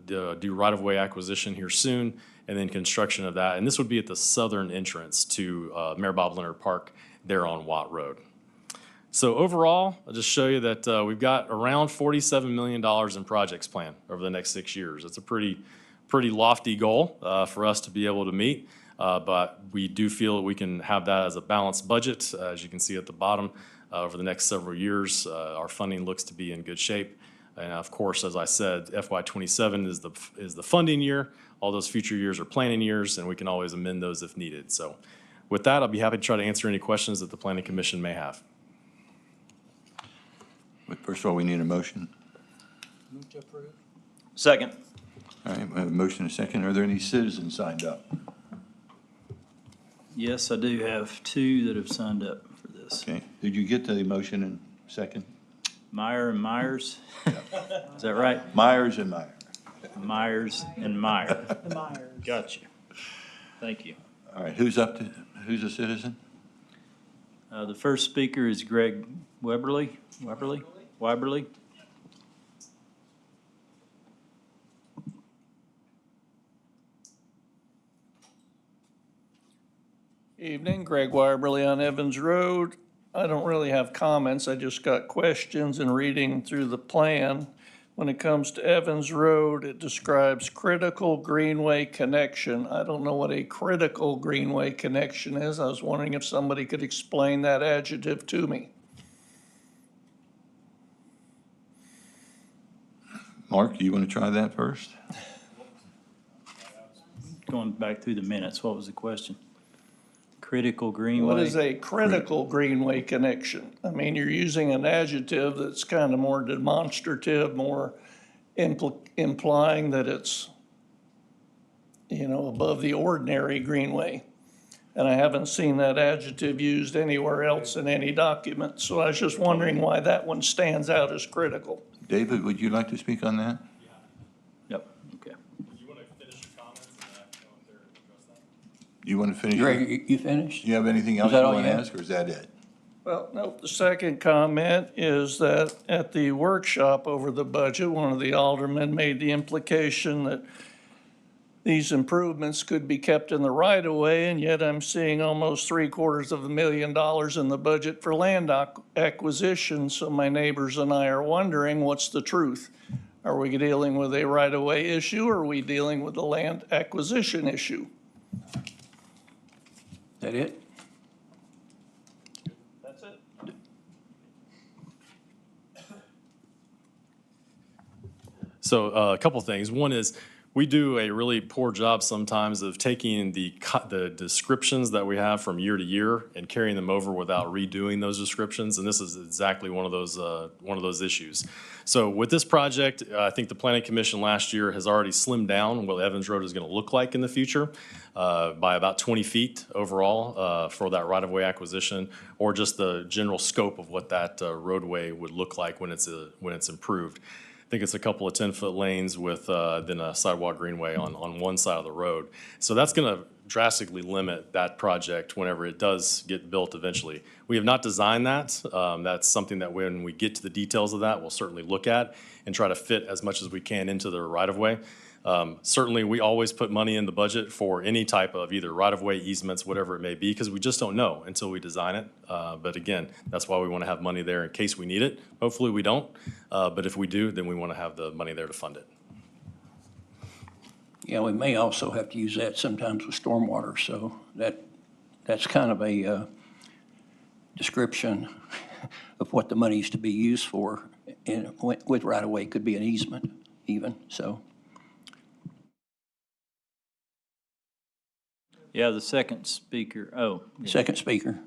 do right-of-way acquisition here soon, and then construction of that. And this would be at the southern entrance to Mayor Bob Leonard Park there on Watt Road. So overall, I'll just show you that we've got around $47 million in projects planned over the next 6 years. It's a pretty lofty goal for us to be able to meet. But we do feel that we can have that as a balanced budget. As you can see at the bottom, over the next several years, our funding looks to be in good shape. And of course, as I said, FY '27 is the funding year. All those future years are planning years, and we can always amend those if needed. So with that, I'll be happy to try to answer any questions that the Planning Commission may have. But first of all, we need a motion. Second. All right, we have a motion and a second. Are there any citizens signed up? Yes, I do have two that have signed up for this. Okay, did you get the motion and second? Meyer and Myers. Is that right? Myers and Meyer. Myers and Meyer. Got you. Thank you. All right, who's a citizen? The first speaker is Greg Weberly. Weberly. Evening, Greg Weberly on Evans Road. I don't really have comments, I just got questions in reading through the plan. When it comes to Evans Road, it describes critical greenway connection. I don't know what a critical greenway connection is. I was wondering if somebody could explain that adjective to me. Mark, do you want to try that first? Going back through the minutes, what was the question? Critical greenway. What is a critical greenway connection? I mean, you're using an adjective that's kind of more demonstrative, more implying that it's, above the ordinary greenway. And I haven't seen that adjective used anywhere else in any document. So I was just wondering why that one stands out as critical. David, would you like to speak on that? Yep, okay. You want to finish your comments and then I can go up there and address that? Do you want to finish? Greg, you finished? Do you have anything else that you all want you to had? ask, or is that it? Well, no, the second comment is that at the workshop over the budget, one of the aldermen made the implication that these improvements could be kept in the right-of-way, and yet I'm seeing almost $750,000 in the budget for land acquisition. So my neighbors and I are wondering, what's the truth? Are we dealing with a right-of-way issue, or are we dealing with a land acquisition issue? Is that it? That's it. So a couple things. One is we do a really poor job sometimes of taking the descriptions that we have from year to year and carrying them over without redoing those descriptions. And this is exactly one of those issues. So with this project, I think the Planning Commission last year has already slimmed down what Evans Road is going to look like in the future by about 20 feet overall for that right-of-way acquisition, or just the general scope of what that roadway would look like when it's improved. I think it's a couple of 10-foot lanes with then a sidewalk greenway on one side of the road. So that's going to drastically limit that project whenever it does get built eventually. We have not designed that. That's something that when we get to the details of that, we'll certainly look at and try to fit as much as we can into the right-of-way. Certainly, we always put money in the budget for any type of either right-of-way easements, whatever it may be, because we just don't know until we design it. But again, that's why we want to have money there in case we need it. Hopefully, we don't. But if we do, then we want to have the money there to fund it. Yeah, we may also have to use that sometimes with stormwater, so that's kind of a description of what the money is to be used for. And with right-of-way, could be an easement even, so. Yeah, the second speaker, Second speaker.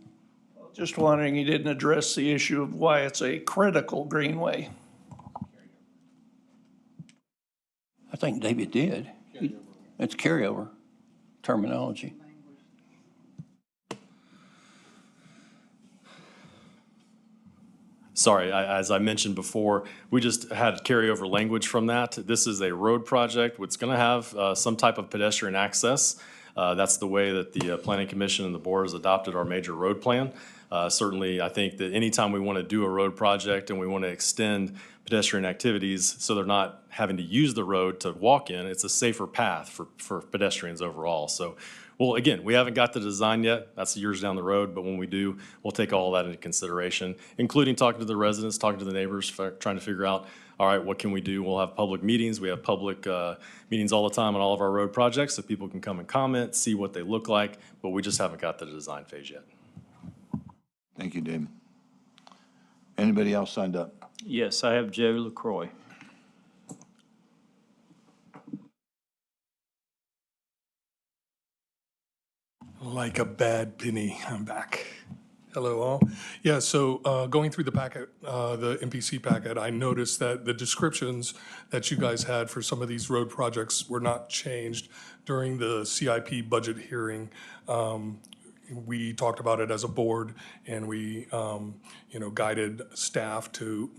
Just wondering, you didn't address the issue of why it's a critical greenway. I think David did. It's carryover terminology. Sorry, as I mentioned before, we just had carryover language from that. This is a road project. It's going to have some type of pedestrian access. That's the way that the Planning Commission and the board has adopted our major road plan. Certainly, I think that anytime we want to do a road project and we want to extend pedestrian activities so they're not having to use the road to walk in, it's a safer path for pedestrians overall. So, well, again, we haven't got the design yet. That's years down the road, but when we do, we'll take all that into consideration, including talking to the residents, talking to the neighbors, trying to figure out, all right, what can we do? We'll have public meetings. We have public meetings all the time on all of our road projects so people can come and comment, see what they look like, but we just haven't got the design phase yet. Thank you, David. Anybody else signed up? yes, I have Joe LaCroix. Like a bad penny, I'm back. Hello, all. Yeah, so going through the packet, the MPC packet, I noticed that the descriptions that you guys had for some of these road projects were not changed during the CIP budget hearing. We talked about it as a board, and we, guided staff to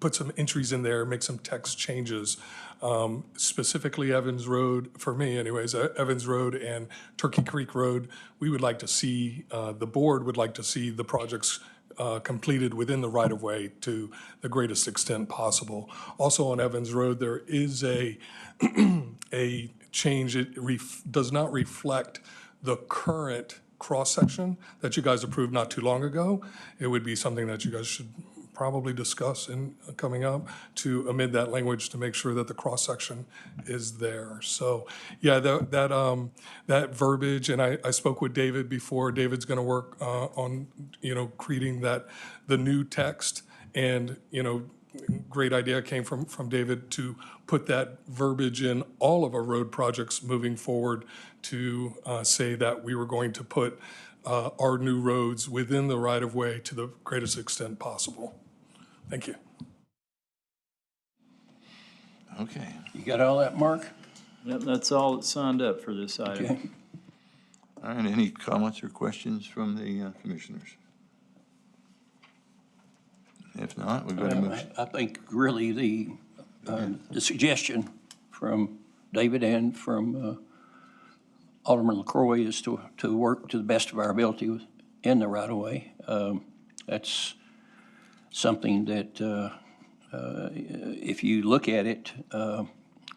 put some entries in there, make some text changes. Specifically Evans Road, for me anyways, Evans Road and Turkey Creek Road, we would like to see, the board would like to see the projects completed within the right-of-way to the greatest extent possible. Also on Evans Road, there is a change. It does not reflect the current cross-section that you guys approved not too long ago. It would be something that you guys should probably discuss in coming up to amend that language to make sure that the cross-section is there. So, yeah, that verbiage, and I spoke with David before. David's going to work on, creating the new text, and, great idea came from David to put that verbiage in all of our road projects moving forward to say that we were going to put our new roads within the right-of-way to the greatest extent possible. Thank you. Okay. You got all that, Mark? Yep, that's all that's signed up for this item. Okay. All right, any comments or questions from the commissioners? If not, we've got a motion. I think really the suggestion from David and from Alderman LaCroix is to work to the best of our ability in the right-of-way. That's something that, if you look at it,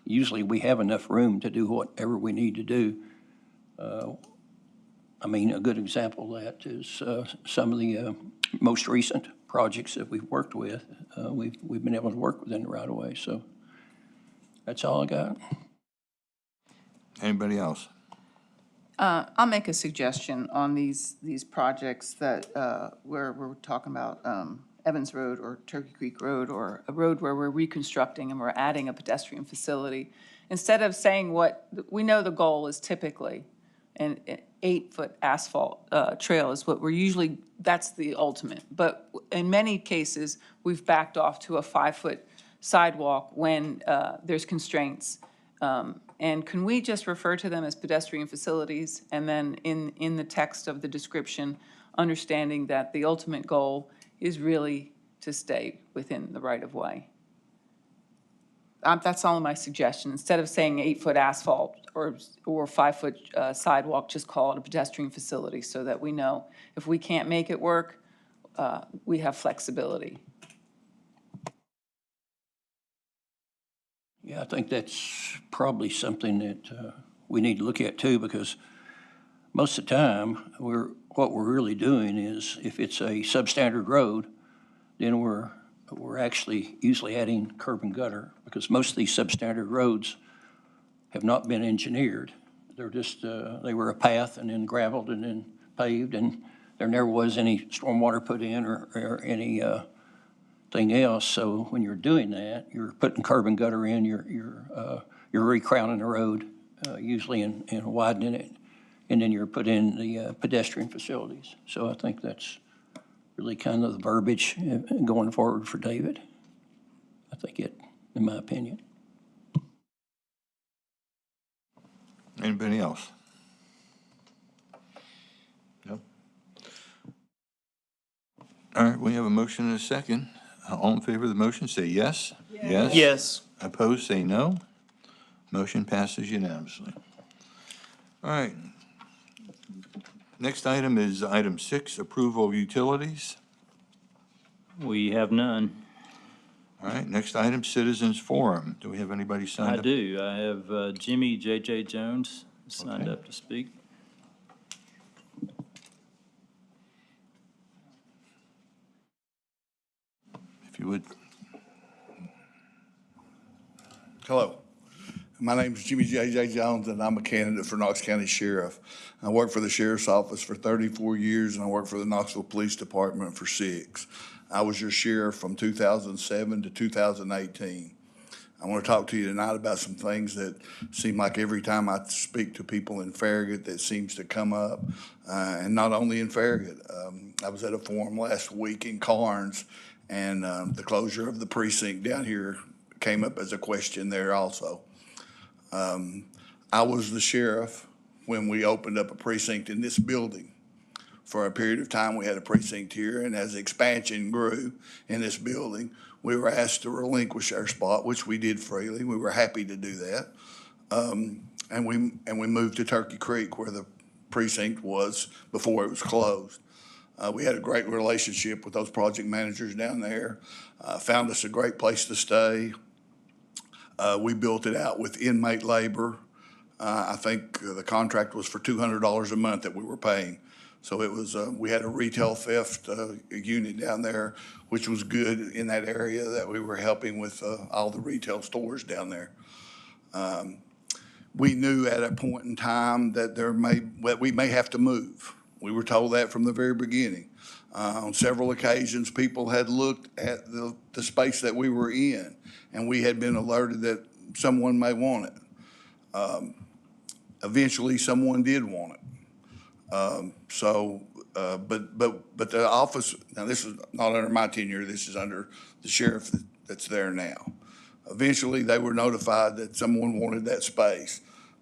usually we have enough room to do whatever we need to do. A good example of that is some of the most recent projects that we've worked with. We've been able to work within the right-of-way, so that's all I got. Anybody else? I'll make a suggestion on these projects that, where we're talking about Evans Road or Turkey Creek Road, or a road where we're reconstructing and we're adding a pedestrian facility. Instead of saying we know the goal is typically an 8-foot asphalt trail is what we're usually, that's the ultimate. But in many cases, we've backed off to a 5-foot sidewalk when there's constraints. And can we just refer to them as pedestrian facilities, and then in the text of the description, understanding that the ultimate goal is really to stay within the right-of-way? That's all my suggestion. Instead of saying 8-foot asphalt or 5-foot sidewalk, just call it a pedestrian facility, so that we know if we can't make it work, we have flexibility. Yeah, I think that's probably something that we need to look at too, because most of the time, what we're really doing is, if it's a substandard road, then we're actually usually adding curb and gutter, because most of these substandard roads have not been engineered. They're just, they were a path and then gravelled and then paved, and there never was any stormwater put in or any thing else. So when you're doing that, you're putting curb and gutter in, you're recrowning the road, usually and widening it, and then you're putting the pedestrian facilities. So I think that's really kind of the verbiage going forward for David. I think it, in my opinion. Anybody else? No? All right, we have a motion and a second. All in favor of the motion, say yes. Yes. Yes. Opposed, say no. Motion passes unanimously. All right. Next item is item 6, approval of utilities. We have none. All right, next item, citizens forum. Do we have anybody signed I up? do. I have Jimmy J.J. Jones signed up to speak. If you would. Hello. My name is Jimmy J.J. Jones, and I'm a candidate for Knox County Sheriff. I worked for the Sheriff's Office for 34 years, and I worked for the Knoxville Police Department for 6. I was your sheriff from 2007 to 2018. I want to talk to you tonight about some things that seem like every time I speak to people in Farragut that seems to come up, and not only in Farragut. I was at a forum last week in Carnes, and the closure of the precinct down here came up as a question there also. I was the sheriff when we opened up a precinct in this building. For a period of time, we had a precinct here, and as expansion grew in this building, we were asked to relinquish our spot, which we did freely. We were happy to do that. And we moved to Turkey Creek, where the precinct was before it was closed. We had a great relationship with those project managers down there, found us a great place to stay. We built it out with inmate labor. I think the contract was for $200 a month that we were paying. So it was, we had a retail theft unit down there, which was good in that area that we were helping with all the retail stores down there. We knew at a point in time that we may have to move. We were told that from the very beginning. On several occasions, people had looked at the space that we were in, and we had been alerted that someone may want it. Eventually, someone did want it. But the office, now this is not under my tenure, this is under the sheriff that's there now. Eventually, they were notified that someone wanted that space.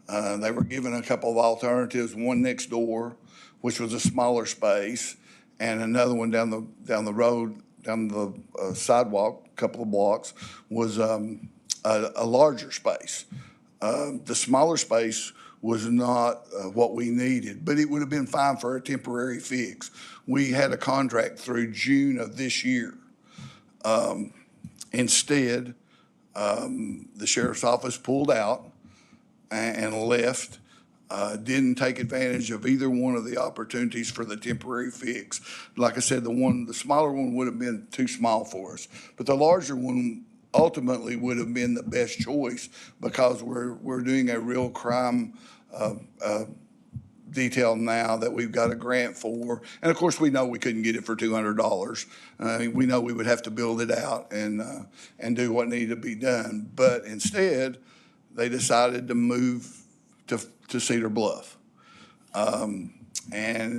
They were given a couple of alternatives, one next door, which was a smaller space, and another one down the road, down the sidewalk, a couple of blocks, was a larger space. The smaller space was not what we needed, but it would have been fine for a temporary fix. We had a contract through June of this year. Instead, the sheriff's office pulled out and left, didn't take advantage of either one of the opportunities for the temporary fix. Like I said, the smaller one would have been too small for us, but the larger one ultimately would have been the best choice because we're doing a real crime detail now that we've got a grant for. And of course, we know we couldn't get it for $200. We know we would have to build it out and do what needed to be done. But instead, they decided to move to Cedar Bluff. And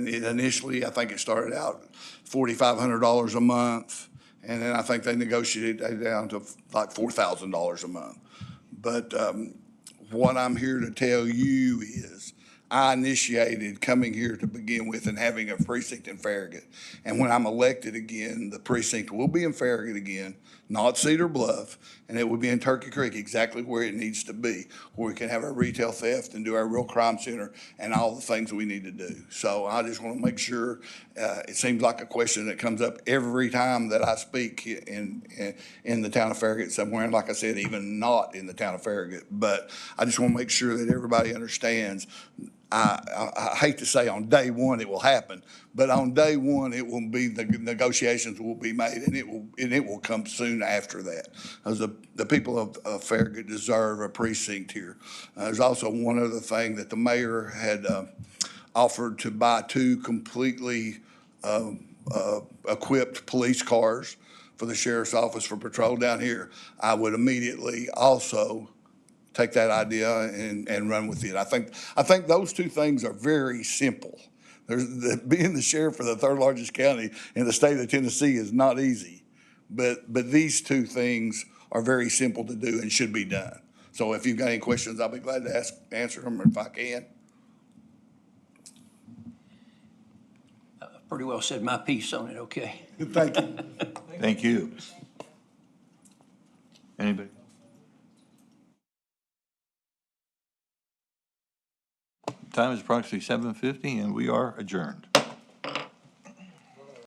initially, I think it started out $4,500 a month. And then I think they negotiated it down to like $4,000 a month. But what I'm here to tell you is I initiated coming here to begin with and having a precinct in Farragut. And when I'm elected again, the precinct will be in Farragut again, not Cedar Bluff, and it will be in Turkey Creek, exactly where it needs to be, where we can have our retail theft and do our real crime center and all the things we need to do. So I just want to make sure, it seems like a question that comes up every time that I speak in the town of Farragut somewhere, and like I said, even not in the town of Farragut. But I just want to make sure that everybody understands. I hate to say on day one it will happen, but on day one it will be, the negotiations will be made, and it will come soon after that. As the people of Farragut deserve a precinct here. There's also one other thing that the mayor had offered to buy 2 completely equipped police cars for the sheriff's office for patrol down here. I would immediately also take that idea and run with it. I think those 2 things are very simple. Being the sheriff for the 3rd largest county in the state of Tennessee is not easy, but these 2 things are very simple to do and should be done. So if you've got any questions, I'll be glad to answer them if I can. Pretty well said my piece on it, okay? Thank you. Thank you. Anybody? Time is approximately 7:50, and we are adjourned.